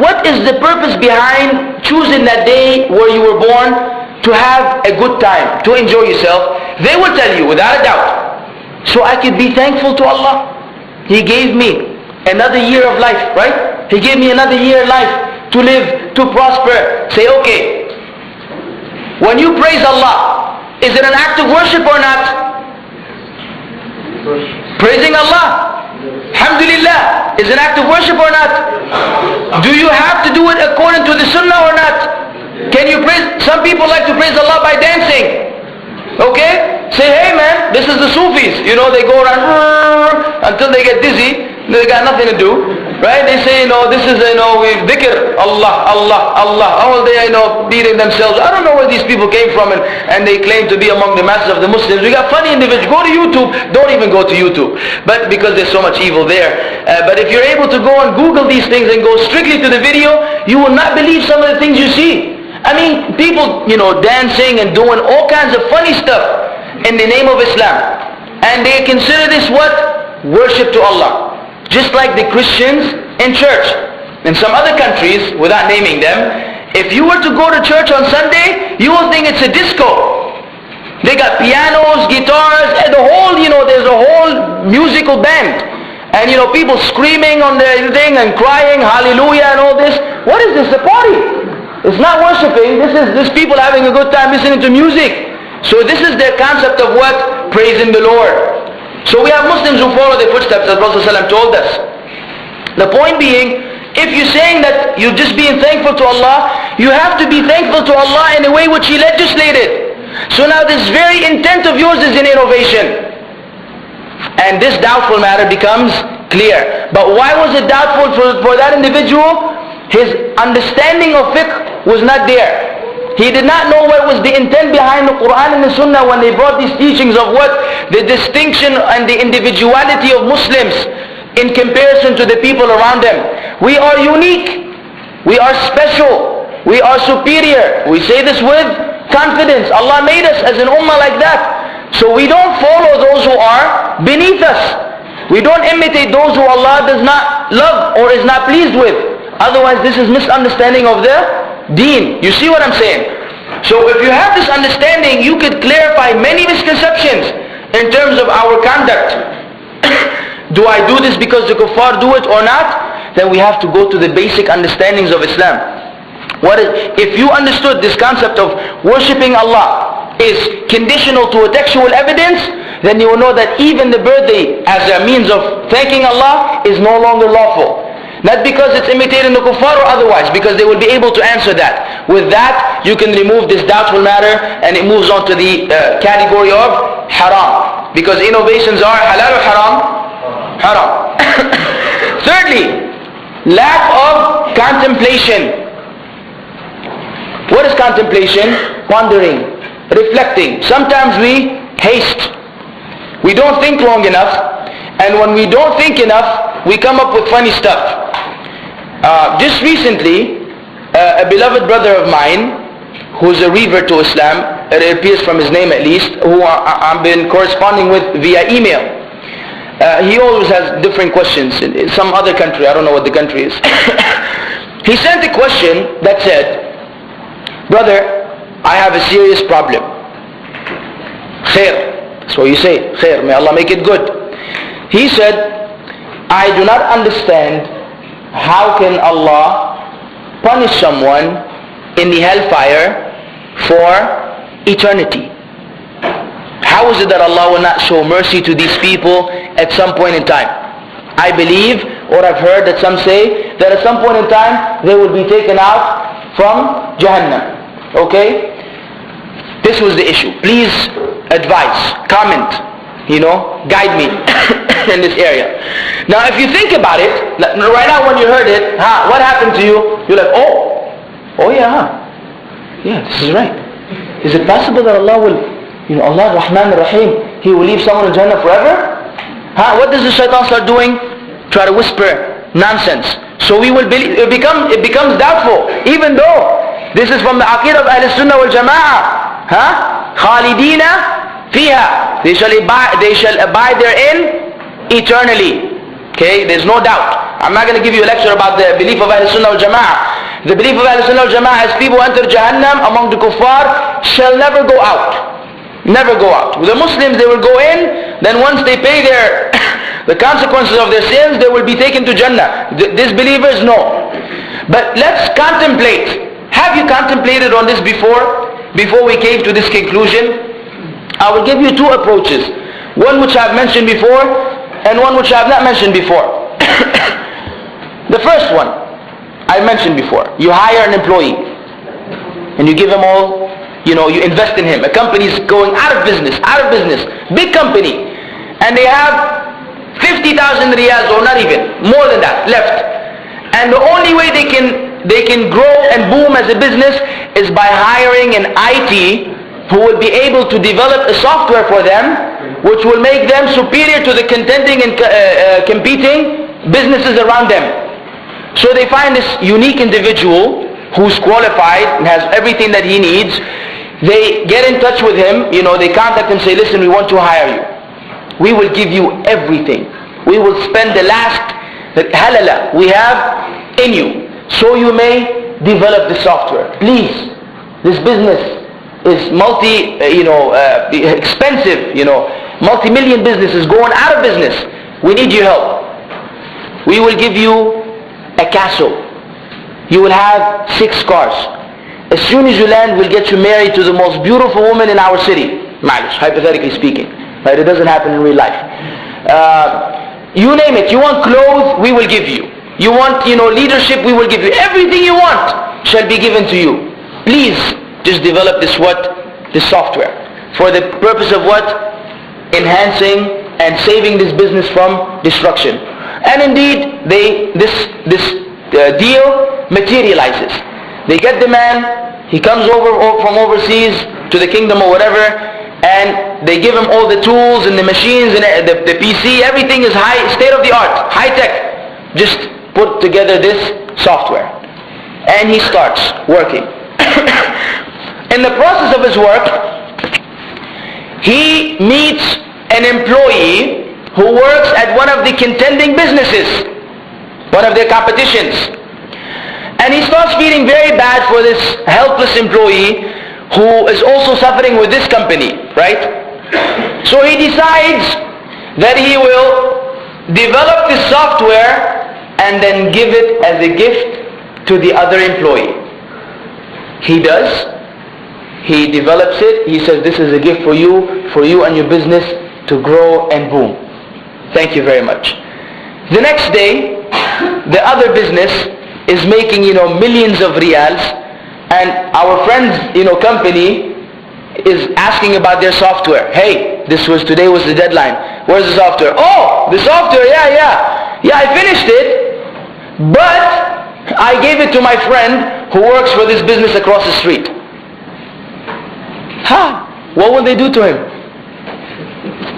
What is the purpose behind choosing that day where you were born to have a good time, to enjoy yourself? They will tell you without a doubt, so I could be thankful to Allah. He gave me another year of life, right? He gave me another year of life to live, to prosper. Say, okay, when you praise Allah, is it an act of worship or not? Praising Allah, alhamdulillah, is an act of worship or not? Do you have to do it according to the sunnah or not? Can you praise? Some people like to praise Allah by dancing. Okay? Say, hey man, this is the Sufis. They go around until they get dizzy. They got nothing to do. Right? They say, this is, dhikr, Allah, Allah, Allah. All day, beating themselves. I don't know where these people came from and they claim to be among the masses of the Muslims. We got funny individuals. Go to YouTube. Don't even go to YouTube. But because there's so much evil there. But if you're able to go and Google these things and go strictly to the video, you will not believe some of the things you see. People, dancing and doing all kinds of funny stuff in the name of Islam. And they consider this what? Worship to Allah. Just like the Christians in church. In some other countries, without naming them, if you were to go to church on Sunday, you will think it's a disco. They got pianos, guitars, and there's a whole musical band. And people screaming on the thing and crying, hallelujah and all this. What is this? A party. It's not worshipping. This people having a good time listening to music. So this is their concept of what? Praising the Lord. So we have Muslims who follow the footsteps as Prophet ﷺ told us. The point being, if you're saying that you're just being thankful to Allah, you have to be thankful to Allah in a way which He legislated. So now this very intent of yours is an innovation. And this doubtful matter becomes clear. But why was it doubtful for that individual? His understanding of fiqh was not there. He did not know what was the intent behind the Quran and the Sunnah when they brought these teachings of what? The distinction and the individuality of Muslims in comparison to the people around them. We are unique. We are special. We are superior. We say this with confidence. Allah made us as an ummah like that. So we don't follow those who are beneath us. We don't imitate those who Allah does not love or is not pleased with. Otherwise this is misunderstanding of the deen. You see what I'm saying? So if you have this understanding, you could clarify many misconceptions in terms of our conduct. Do I do this because the kuffar do it or not? Then we have to go to the basic understandings of Islam. If you understood this concept of worshipping Allah is conditional to a textual evidence, then you will know that even the birthday as a means of thanking Allah is no longer lawful. Not because it's imitating the kuffar or otherwise, because they will be able to answer that. With that, you can remove this doubtful matter and it moves on to the category of haram. Because innovations are halal or haram? Haram. Thirdly, Lack of contemplation. What is contemplation? Pondering, reflecting. Sometimes we haste. We don't think long enough, and when we don't think enough, we come up with funny stuff. Just recently, a beloved brother of mine, who's a revert to Islam, it appears from his name at least, who I've been corresponding with via email. He always has different questions in some other country. I don't know what the country is. He sent a question that said, brother, I have a serious problem. Khair. So you say, khair, may Allah make it good. He said, I do not understand how can Allah punish someone in the hellfire for eternity. How is it that Allah will not show mercy to these people at some point in time? I believe, or I've heard that some say, that at some point in time they will be taken out from Jahannam. Okay? This was the issue. Please advise, comment, guide me in this area. Now if you think about it, right now when you heard it, what happened to you? You're like, oh yeah, yeah, this is right. Is it possible that Allah will, Allah Rahman Rahim, He will leave someone in Jannah forever? What does the shaitan start doing? Try to whisper nonsense. So we will believe, it becomes doubtful, even though this is from the Aqeedah of Ahl Sunnah wal Jama'ah. Khalidina fiha. They shall abide therein eternally. Okay, there's no doubt. I'm not going to give you a lecture about the belief of Ahl Sunnah wal Jama'ah. The belief of Ahl Sunnah wal Jama'ah is people who enter Jahannam among the kuffar shall never go out. Never go out. With the Muslims, they will go in, then once they pay the consequences of their sins, they will be taken to Jannah. Disbelievers, no. But let's contemplate. Have you contemplated on this before we came to this conclusion? I will give you two approaches. One which I have mentioned before, and one which I have not mentioned before. The first one, I mentioned before. You hire an employee, and you give him all, you invest in him. A company is going out of business, big company, and they have 50,000 riyals, or not even, more than that, left. And the only way they can grow and boom as a business is by hiring an IT who will be able to develop a software for them which will make them superior to the contending and competing businesses around them. So they find this unique individual who's qualified and has everything that he needs. They get in touch with him, they contact him and say, listen, we want to hire you. We will give you everything. We will spend the last halala we have in you, so you may develop the software. Please, this business is expensive, multi-million business is going out of business. We need your help. We will give you a castle. You will have 6 cars. As soon as you land, we'll get you married to the most beautiful woman in our city. Hypothetically speaking. Right? It doesn't happen in real life. You name it. You want clothes, we will give you. You want, leadership, we will give you. Everything you want shall be given to you. Please, just develop this software. For the purpose of what? Enhancing and saving this business from destruction. And indeed, this deal materializes. They get the man, he comes over from overseas to the kingdom or whatever, and they give him all the tools and the machines and the PC, everything is state of the art, high tech. Just put together this software. And he starts working. In the process of his work, he meets an employee who works at one of the contending businesses, one of their competitions. And he starts feeling very bad for this helpless employee who is also suffering with this company, right? So he decides that he will develop this software and then give it as a gift to the other employee. He does. He develops it. He says, this is a gift for you and your business to grow and boom. Thank you very much. The next day, the other business is making, millions of riyals, and our friend's, company is asking about their software. Hey, today was the deadline. Where's the software? Oh, the software, yeah, I finished it. but I gave it to my friend who works for this business across the street. What will they do to him?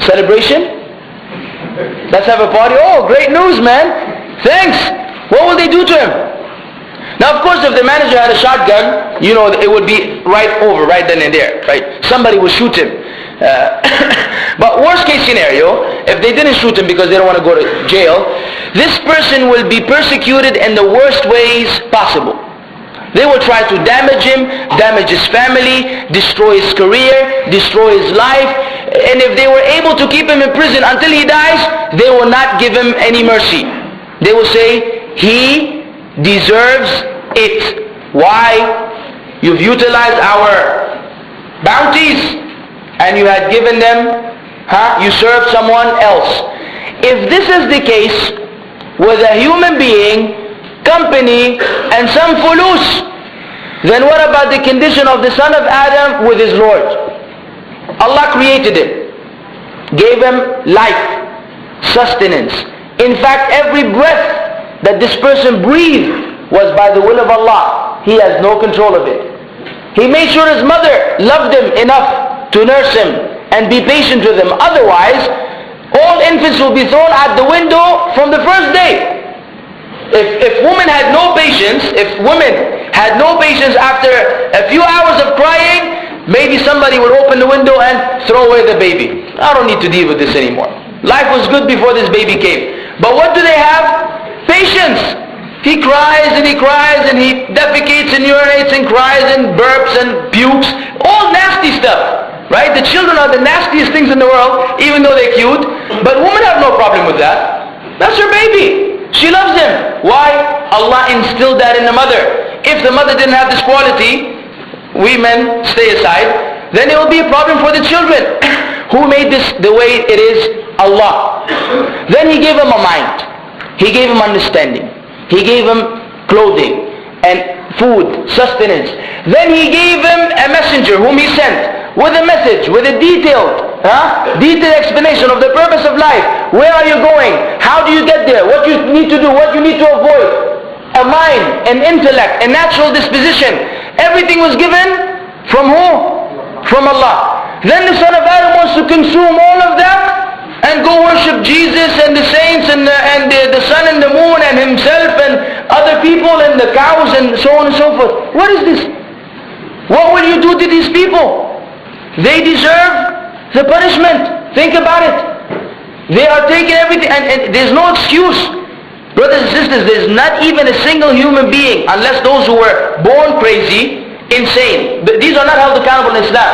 Celebration? Let's have a party. Oh, great news, man. Thanks. What will they do to him? Now, of course, if the manager had a shotgun, you know, it would be right then and there, right? Somebody would shoot him. But worst case scenario, if they didn't shoot him because they don't want to go to jail, this person will be persecuted in the worst ways possible. They will try to damage him, damage his family, destroy his career, destroy his life. And if they were able to keep him in prison until he dies, they will not give him any mercy. They will say, he deserves it. Why? You've utilized our bounties and you had given them, you served someone else. If this is the case with a human being, company, and some fulus, then what about the condition of the son of Adam with his Lord? Allah created him, gave him life, sustenance. In fact, every breath that this person breathed was by the will of Allah. He has no control of it. He made sure his mother loved him enough to nurse him and be patient with him. Otherwise, all infants will be thrown out the window from the first day. If women had no patience, after a few hours of crying, maybe somebody would open the window and throw away the baby. I don't need to deal with this anymore. Life was good before this baby came. But what do they have? Patience. He cries and he cries and he defecates and urinates and cries and burps and pukes. All nasty stuff. Right? The children are the nastiest things in the world, even though they're cute. But women have no problem with that. That's her baby. She loves him. Why? Allah instilled that in the mother. If the mother didn't have this quality, we men stay aside, then it will be a problem for the children. Who made this the way it is? Allah. Then He gave him a mind. He gave him understanding. He gave him clothing and food, sustenance. Then He gave him a messenger whom He sent with a message, with a detailed explanation of the purpose of life. Where are you going? How do you get there? What you need to do? What you need to avoid? A mind, an intellect, a natural disposition. Everything was given from who? From Allah. Then the son of Adam wants to consume all of that and go worship Jesus and the saints and the sun and the moon and himself and other people and the cows and so on and so forth. What is this? What will you do to these people? They deserve the punishment. Think about it. They are taking everything, and there's no excuse. Brothers and sisters, there's not even a single human being, unless those who were born crazy, insane. But these are not held accountable in Islam.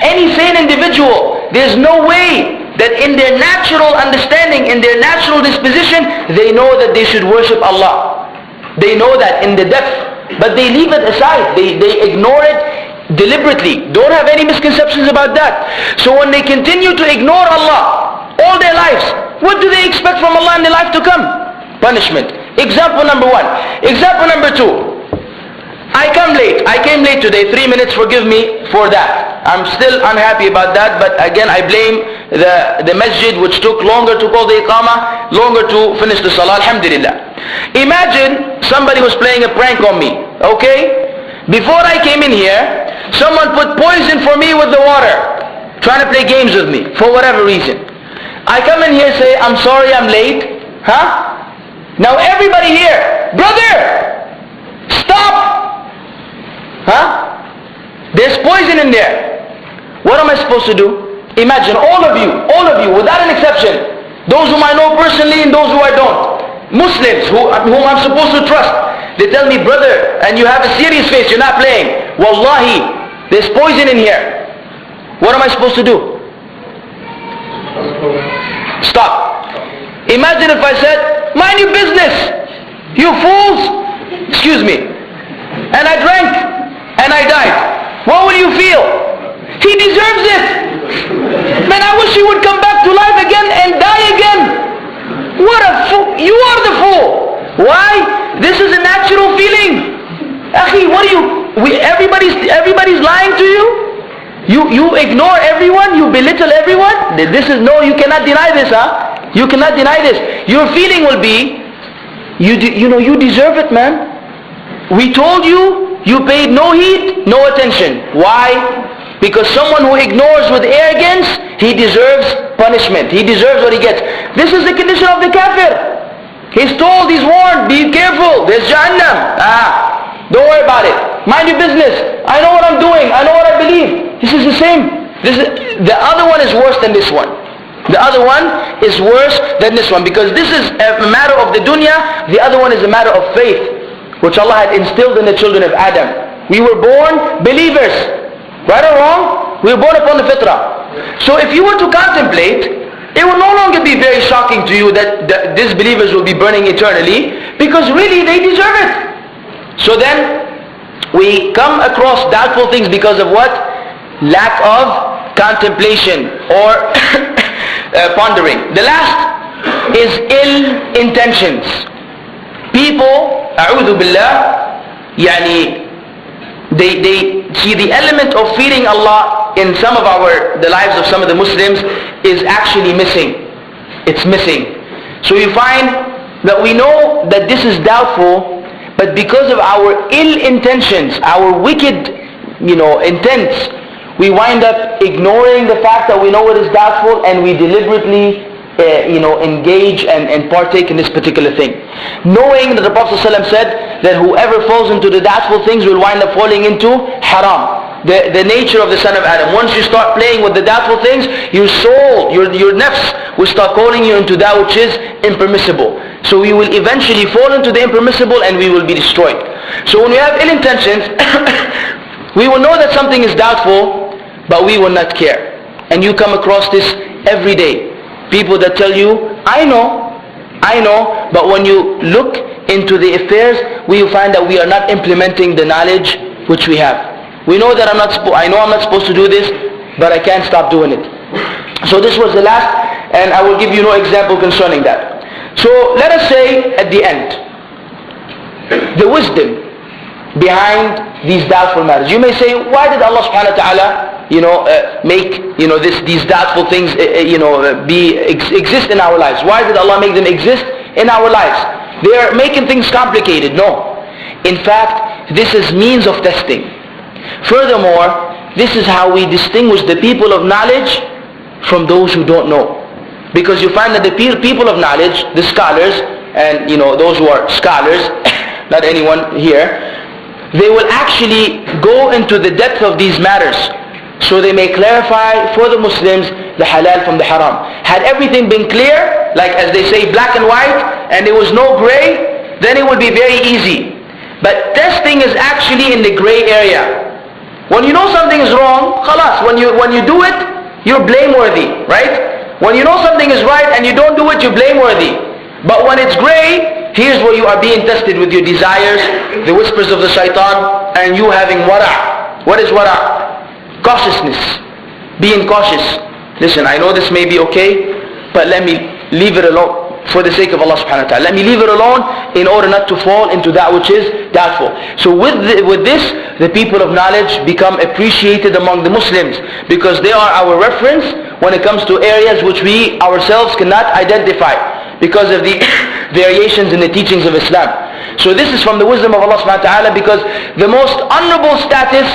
Any sane individual, there's no way that in their natural understanding, in their natural disposition, they know that they should worship Allah. They know that in the depth, but they leave it aside. They ignore it deliberately. Don't have any misconceptions about that. So when they continue to ignore Allah all their lives, what do they expect from Allah in the life to come? Punishment. Example number one. Example number two. I came late today, 3 minutes, forgive me for that. I'm still unhappy about that, but again I blame the masjid which took longer to call the iqamah, longer to finish the salah, alhamdulillah. Imagine somebody was playing a prank on me, okay? Before I came in here, someone put poison for me with the water, trying to play games with me, for whatever reason. I come in here, say, I'm sorry I'm late, Now everybody here, brother, stop! There's poison in there. What am I supposed to do? Imagine all of you, without an exception, those whom I know personally and those who I don't, Muslims whom I'm supposed to trust, they tell me, brother, and you have a serious face, you're not playing. Wallahi, there's poison in here. What am I supposed to do? Stop. Imagine if I said, mind your business, you fools, excuse me, and I drank, and I died. What will you feel? He deserves it. Man, I wish he would come back to life again and die again. What a fool. You are the fool. Why? This is a natural feeling. Akhi, what are you? Everybody's lying to you? You ignore everyone? You belittle everyone? This is, no, you cannot deny this, You cannot deny this. Your feeling will be, You deserve it, man. We told you, you paid no heed, no attention. Why? Because someone who ignores with arrogance, he deserves punishment. He deserves what he gets. This is the condition of the kafir. He's told, he's warned, be careful, there's Jahannam. Don't worry about it. Mind your business. I know what I'm doing. I know what I believe. This is the same. The other one is worse than this one. The other one is worse than this one, because this is a matter of the dunya, the other one is a matter of faith, which Allah had instilled in the children of Adam. We were born believers. Right or wrong? We were born upon the fitrah. So if you were to contemplate, it will no longer be very shocking to you that these believers will be burning eternally, because really they deserve it. So then we come across doubtful things because of what? Lack of contemplation or pondering. The last is ill intentions. People, a'udhu billah, they see the element of fearing Allah in the lives of some of the Muslims is actually missing. It's missing. So you find that we know that this is doubtful, but because of our ill intentions, our wicked, intents, we wind up ignoring the fact that we know it is doubtful, and we deliberately engage and partake in this particular thing, knowing that the Prophet ﷺ said that whoever falls into the doubtful things will wind up falling into haram. The nature of the son of Adam. Once you start playing with the doubtful things, your soul, your nafs will start calling you into that which is impermissible. So we will eventually fall into the impermissible and we will be destroyed. So when we have ill intentions, we will know that something is doubtful, but we will not care. And you come across this every day. People that tell you, I know, but when you look into the affairs, we will find that we are not implementing the knowledge which we have. We know that I know I'm not supposed to do this, but I can't stop doing it. So this was the last, and I will give you no example concerning that. So let us say at the end, the wisdom behind these doubtful matters. You may say, why did Allah subhanahu wa ta'ala make these doubtful things exist in our lives? Why did Allah make them exist in our lives? They are making things complicated. No. In fact, this is means of testing. Furthermore, this is how we distinguish the people of knowledge from those who don't know. Because you find that the people of knowledge, the scholars, and those who are scholars, not anyone here, they will actually go into the depth of these matters, so they may clarify for the Muslims the halal from the haram. Had everything been clear, like as they say, black and white, and there was no gray, then it would be very easy. But testing is actually in the gray area. When you know something is wrong, khalas, when you do it, you're blameworthy, right? When you know something is right and you don't do it, you're blameworthy. But when it's gray, here's where you are being tested with your desires, the whispers of the shaitan, and you having wara'. What is wara'? Cautiousness. Being cautious. Listen, I know this may be okay, but let me leave it alone for the sake of Allah subhanahu wa ta'ala. Let me leave it alone in order not to fall into that which is doubtful. So with this, the people of knowledge become appreciated among the Muslims, because they are our reference when it comes to areas which we ourselves cannot identify because of the variations in the teachings of Islam. So this is from the wisdom of Allah subhanahu wa ta'ala, because the most honorable status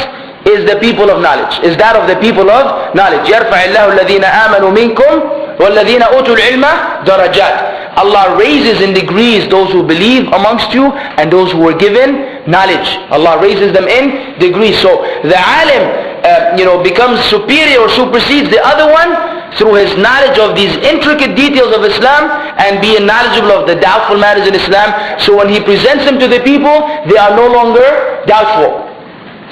is the people of knowledge, is that of the people of knowledge. يَرْفَعِ اللَّهُ الَّذِينَ آمَنُوا مِنْكُمْ وَالَّذِينَ أُوتُوا الْعِلْمَ دَرَجَاتٍ. Allah raises in degrees those who believe amongst you and those who were given knowledge. Allah raises them in degrees. So the alim becomes superior or supersedes the other one through his knowledge of these intricate details of Islam and being knowledgeable of the doubtful matters in Islam. So when he presents them to the people, they are no longer doubtful.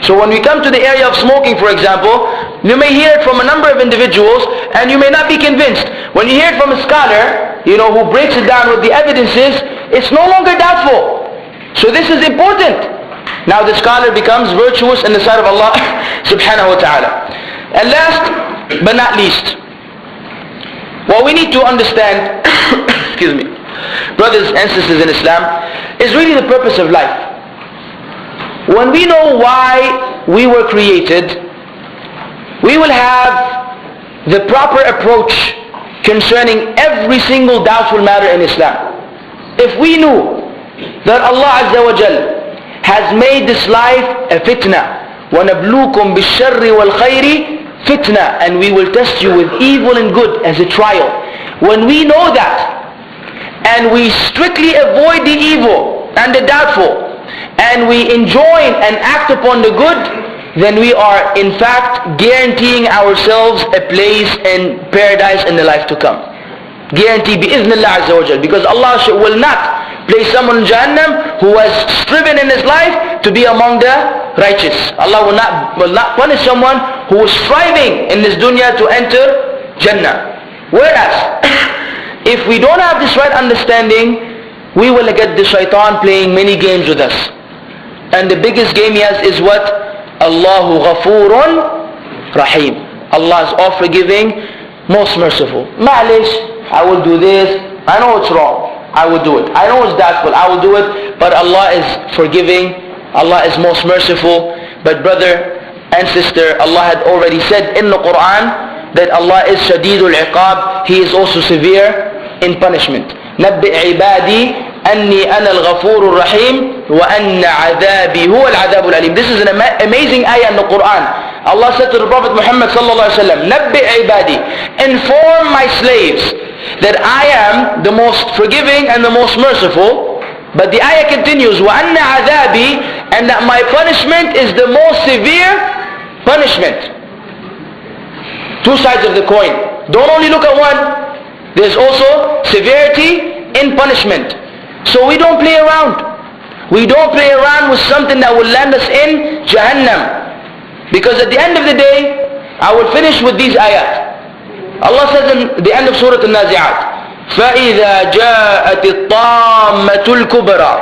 So when we come to the area of smoking, for example, you may hear it from a number of individuals and you may not be convinced. When you hear it from a scholar, who breaks it down with the evidences, it's no longer doubtful. So this is important. Now the scholar becomes virtuous in the sight of Allah subhanahu wa ta'ala. And last but not least, what we need to understand, excuse me, brothers and sisters in Islam, is really the purpose of life. When we know why we were created, we will have the proper approach concerning every single doubtful matter in Islam. If we knew that Allah Azza wa Jal has made this life a fitna. وَنَبْلُوكُمْ بِالشَّرِّ وَالْخَيْرِ fitna, and we will test you with evil and good as a trial. When we know that, and we strictly avoid the evil and the doubtful, and we enjoin and act upon the good, then we are in fact guaranteeing ourselves a place in paradise in the life to come. Guarantee bi-idhnillah Azza wa Jal, because Allah will not place someone in Jahannam who has striven in his life to be among the righteous. Allah will not punish someone who is striving in this dunya to enter Jannah. Whereas, if we don't have this right understanding, we will get the shaitan playing many games with us. And the biggest game he has is what? Allahu Ghafurun Rahim. Allah is all forgiving, most merciful. Ma'alish, I will do this. I know it's wrong, I will do it. I know it's doubtful, I will do it. But Allah is forgiving, Allah is most merciful. But brother and sister, Allah had already said in the Quran that Allah is Shadidul Iqab. He is also severe in punishment. نَبِّئْ عِبَادِي أَنِّي أَنَا الْغَفُورُ الرَّحِيمُ وَأَنَّ عَذَابِي هُوَ الْعَذَابُ الْأَلِيمُ. This is an amazing ayah in the Quran. Allah said to the Prophet Muhammad sallallahu alaihi wasallam, نَبِّئْ عِبَادِي, inform my slaves that I am the most forgiving and the most merciful. But the ayah continues, وَأَنَّ عَذَابِي, and that my punishment is the most severe punishment. Two sides of the coin. Don't only look at one. There's also severity in punishment. So we don't play around. We don't play around with something that will land us in Jahannam. Because at the end of the day, I will finish with these ayat. Allah says in the end of Surah Al-Nazi'at, فَإِذَا جَاءَتِ الطَّامَّةُ الْكُبْرَى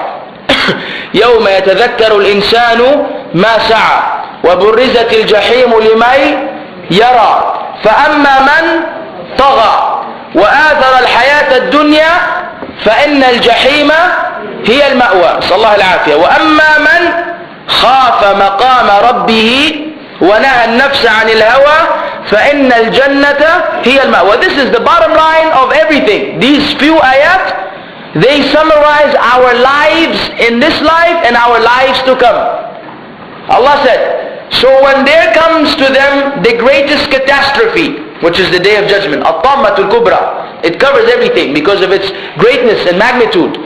يَوْمَ يَتَذَكَّرُ الْإِنسَانُ مَا سَعَى وَبُرِّزَتِ الْجَحِيمُ لِمَنْ يَرَى فَأَمَّا مَنْ طَغَى وآثر الحياة الدنيا فإن الجحيم هي المأوى. صلى الله العافية. وأما من خاف مقام ربه ونهى النفس عن الهوى فإن الجنة هي المأوى. This is the bottom line of everything. These few ayat, they summarize our lives in this life and our lives to come. Allah said, so when there comes to them the greatest catastrophe, which is the day of judgment, At-Tammatul Kubra, it covers everything because of its greatness and magnitude.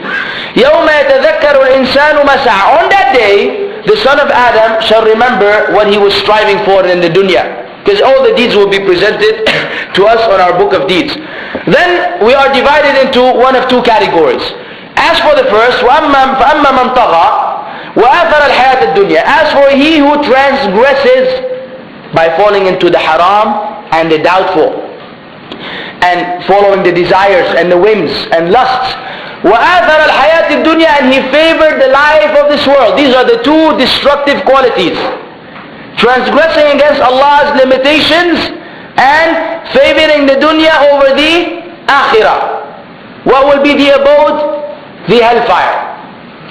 يَوْمَ يَتَذَكَّرُ الْإِنسَانُ مَا سَعَى. On that day, the son of Adam shall remember what he was striving for in the dunya. Because all the deeds will be presented to us on our book of deeds. Then we are divided into one of two categories. As for the first, فَأَمَّا مَنْ طَغَى وَآثَرَ الْحَيَاةَ الدُّنْيَا. As for he who transgresses by falling into the haram and the doubtful, and following the desires and the whims and lusts, وَآثَرَ الْحَيَاةِ الدُّنْيَا, and he favored the life of this world. These are the two destructive qualities: transgressing against Allah's limitations and favoring the dunya over the akhirah. What will be the abode? The hellfire.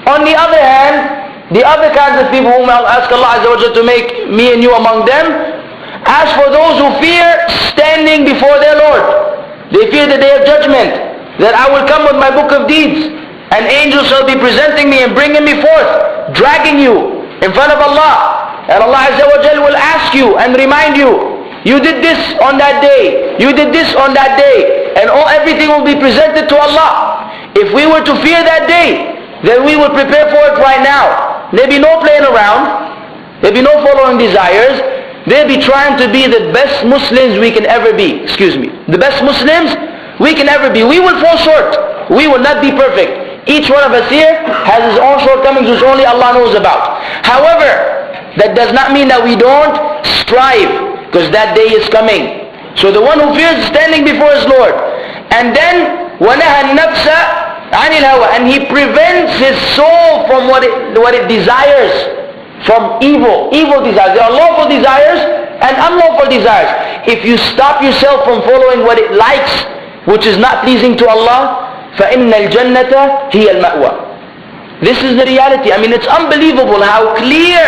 On the other hand, the other kinds of people whom I'll ask Allah Azza wa Jalla to make me and you among them, as for those who fear standing before their Lord, they fear the day of judgment, that I will come with my book of deeds, and angels shall be presenting me and bringing me forth, dragging you in front of Allah, and Allah Azza wa Jalla will ask you and remind you, you did this on that day, you did this on that day, and everything will be presented to Allah. If we were to fear that day, then we would prepare for it right now. There'd be no playing around, there'd be no following desires. They'll be trying to be the best Muslims we can ever be. The best Muslims we can ever be. We will fall short. We will not be perfect. Each one of us here has his own shortcomings which only Allah knows about. However, that does not mean that we don't strive, because that day is coming. So the one who fears standing before his Lord, and then وَنَهَى النَّفْسَ عَنِ الْهَوَى, and he prevents his soul from what it desires, from evil desires. There are lawful desires and unlawful desires. If you stop yourself from following what it likes, which is not pleasing to Allah, فَإِنَّ الْجَنَّةَ هِيَ الْمَأْوَى. This is the reality. I mean, it's unbelievable how clear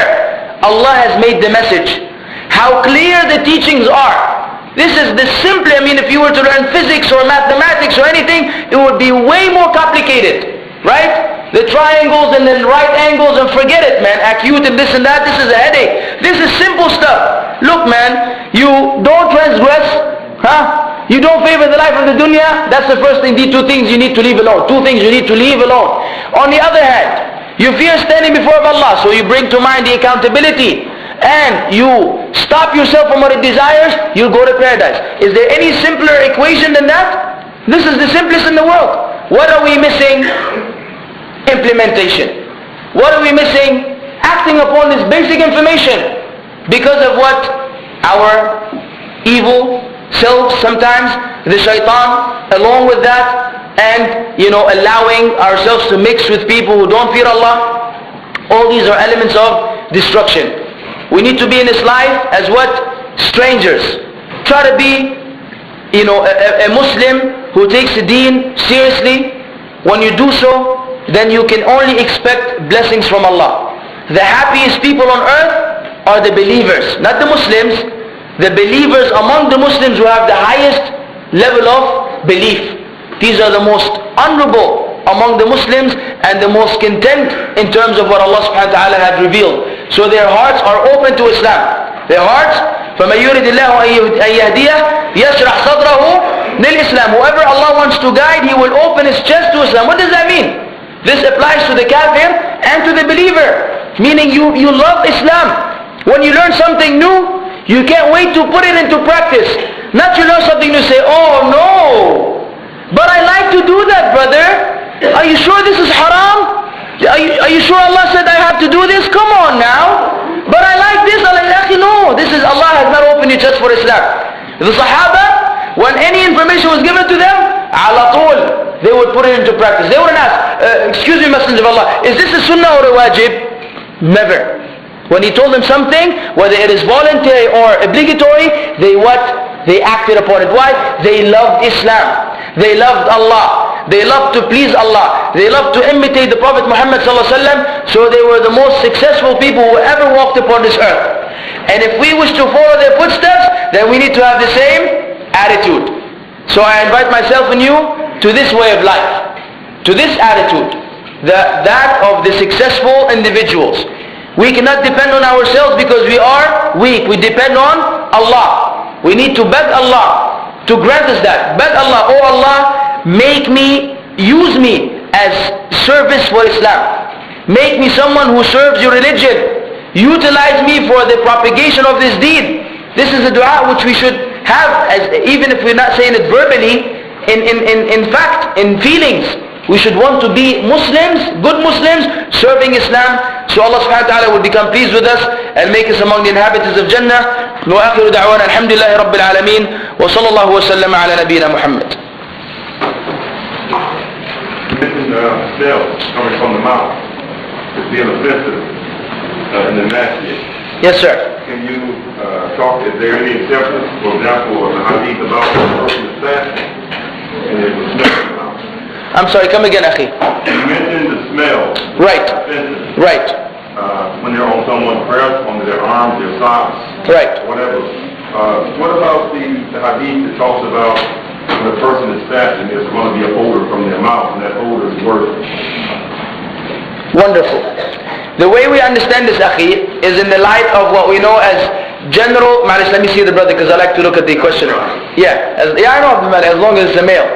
Allah has made the message, how clear the teachings are. This is the simply, I mean, if you were to learn physics or mathematics or anything, it would be way more complicated, right? The triangles and then right angles, and forget it, man. Acute and this and that, this is a headache. This is simple stuff. Look, man, you don't transgress, you don't favor the life of the dunya. That's the first thing. These two things you need to leave alone. Two things you need to leave alone. On the other hand, you fear standing before Allah, so you bring to mind the accountability, and you stop yourself from what it desires, you'll go to paradise. Is there any simpler equation than that? This is the simplest in the world. What are we missing? Implementation. What are we missing? Acting upon this basic information. Because of what? Our evil selves sometimes, the shaitan, along with that, and allowing ourselves to mix with people who don't fear Allah. All these are elements of destruction. We need to be in this life as what? Strangers. Try to be a Muslim who takes the deen seriously. When you do so, then you can only expect blessings from Allah. The happiest people on earth are the believers, not the Muslims. The believers among the Muslims who have the highest level of belief. These are the most honorable among the Muslims and the most content in terms of what Allah subhanahu wa ta'ala had revealed. So their hearts are open to Islam. Their hearts, فَمَنْ يُرِدِ اللَّهُ أَنْ يَهْدِيَهُ يَشْرَحْ صَدْرَهُ لِلْإِسْلَامِ. Whoever Allah wants to guide, He will open his chest to Islam. What does that mean? This applies to the kafir and to the believer. Meaning you love Islam. When you learn something new, you can't wait to put it into practice. Not you learn something new, say, oh no, but I like to do that, brother. Are you sure this is haram? Are you sure Allah said I have to do this? Come on now. But I like this. I like that. No, this is Allah has not opened you just for Islam. The Sahaba, when any information was given to them, ala tul, they would put it into practice. They wouldn't ask, excuse me, Messenger of Allah, is this a sunnah or a wajib? Never. When he told them something, whether it is voluntary or obligatory, they acted upon it. Why? They loved Islam. They loved Allah. They loved to please Allah. They loved to imitate the Prophet Muhammad ﷺ. So they were the most successful people who ever walked upon this earth. And if we wish to follow their footsteps, then we need to have the same attitude. So I invite myself and you to this way of life, to this attitude, that of the successful individuals. We cannot depend on ourselves because we are weak. We depend on Allah. We need to beg Allah to grant us that. Beg Allah, oh Allah, use me as service for Islam. Make me someone who serves your religion. Utilize me for the propagation of this deen. This is a dua which we should have, even if we're not saying it verbally, in fact, in feelings. We should want to be Muslims, good Muslims, serving Islam. So Allah subhanahu wa ta'ala will become pleased with us and make us among the inhabitants of Jannah. وآخر دعوانا الحمد لله رب العالمين وصلى الله وسلم على نبينا محمد. Smell coming from the mouth is being offensive in the masjid. Yes, sir. Can you talk, is there any exceptions? For example, the hadith about the person is fasting and it was smelling the mouth. I'm sorry, come again, Akhi. You mentioned the smell. Right. Offensive. Right. When they're on someone's breast, on their arms, their socks, right, whatever. What about the hadith that talks about when a person is fasting, there's going to be an odor from their mouth, and that odor is worse? Wonderful. The way we understand this, Akhi, is in the light of what we know as general. Let me see the brother because I like to look at the question. Yeah, I know Abdul Malik, as long as it's a male.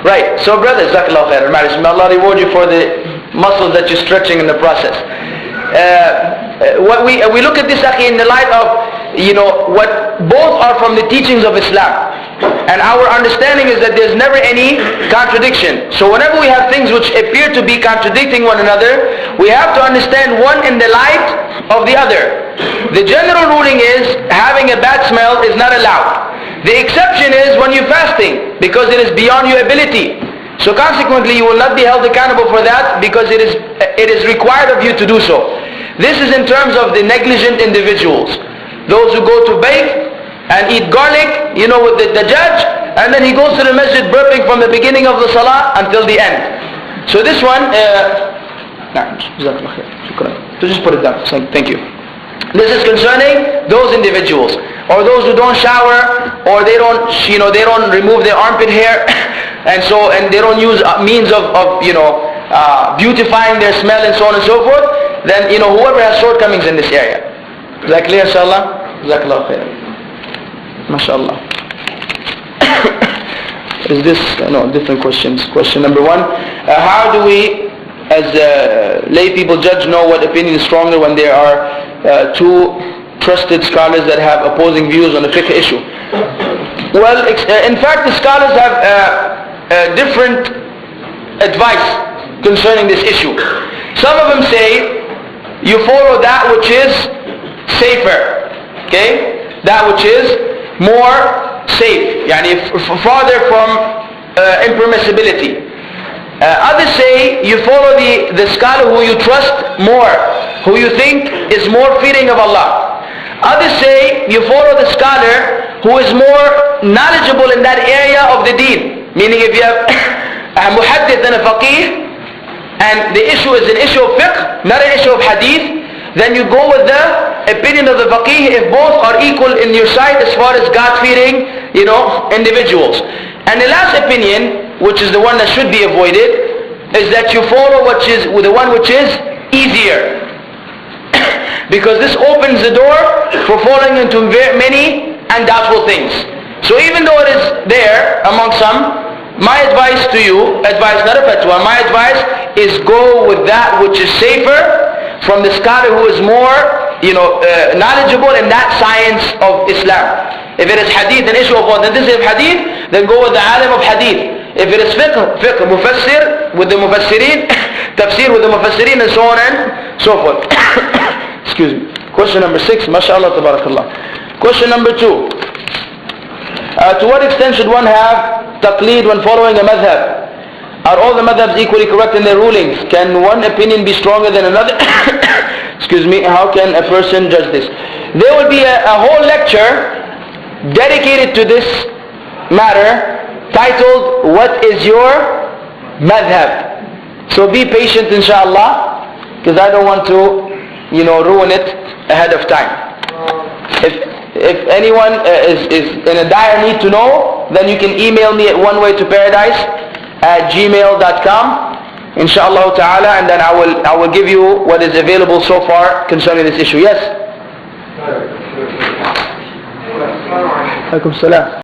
Right, so brother, Jazakallah khair, may Allah reward you for the muscles that you're stretching in the process. We look at this, Akhi, in the light of, what both are from the teachings of Islam. And our understanding is that there's never any contradiction. So whenever we have things which appear to be contradicting one another, we have to understand one in the light of the other. The general ruling is having a bad smell is not allowed. The exception is when you're fasting, because it is beyond your ability. So consequently, you will not be held accountable for that because it is required of you to do so. This is in terms of the negligent individuals. Those who go to bake and eat garlic, with the judge, and then he goes to the masjid burping from the beginning of the salah until the end. So this one, so just put it down. Thank you. This is concerning those individuals, or those who don't shower, or they don't remove their armpit hair, and they don't use means of beautifying their smell and so on and so forth, then whoever has shortcomings in this area. Is that clear, inshallah? Jazakallah khair. MashaAllah. Is this, no, different questions. Question number 1. How do we, as lay people judge, know what opinion is stronger when there are two trusted scholars that have opposing views on a fiqh issue? Well, in fact, the scholars have different advice concerning this issue. Some of them say you follow that which is safer, okay? That which is more safe, yani farther from impermissibility. Others say you follow the scholar who you trust more, who you think is more fearing of Allah. Others say you follow the scholar who is more knowledgeable in that area of the deen. Meaning if you have a muhaddith and a faqih, and the issue is an issue of fiqh, not an issue of hadith, then you go with the opinion of the faqih if both are equal in your sight as far as God-fearing, individuals. And the last opinion, which is the one that should be avoided, is that you follow the one which is easier. Because this opens the door for falling into many and doubtful things. So even though it is there among some, my advice to you, not a fatwa, my advice is go with that which is safer from the scholar who is more, knowledgeable in that science of Islam. If it is hadith, an issue of authenticity of hadith, then go with the alim of hadith. If it is fiqh, mufassir with the mufassirin, tafsir with the mufassirin, and so on and so forth. Excuse me. Question number 6, mashallah, tabarakallah. Question number 2. To what extent should one have taqleed when following a madhab? Are all the madhabs equally correct in their rulings? Can one opinion be stronger than another? Excuse me, how can a person judge this? There will be a whole lecture dedicated to this matter, titled, What is your madhab? So be patient, inshallah, because I don't want to, ruin it ahead of time. If anyone is in a dire need to know, then you can email me at onewaytoparadise@gmail.com, inshallah ta'ala, and then I will give you what is available so far concerning this issue. Yes? Alaikum salam.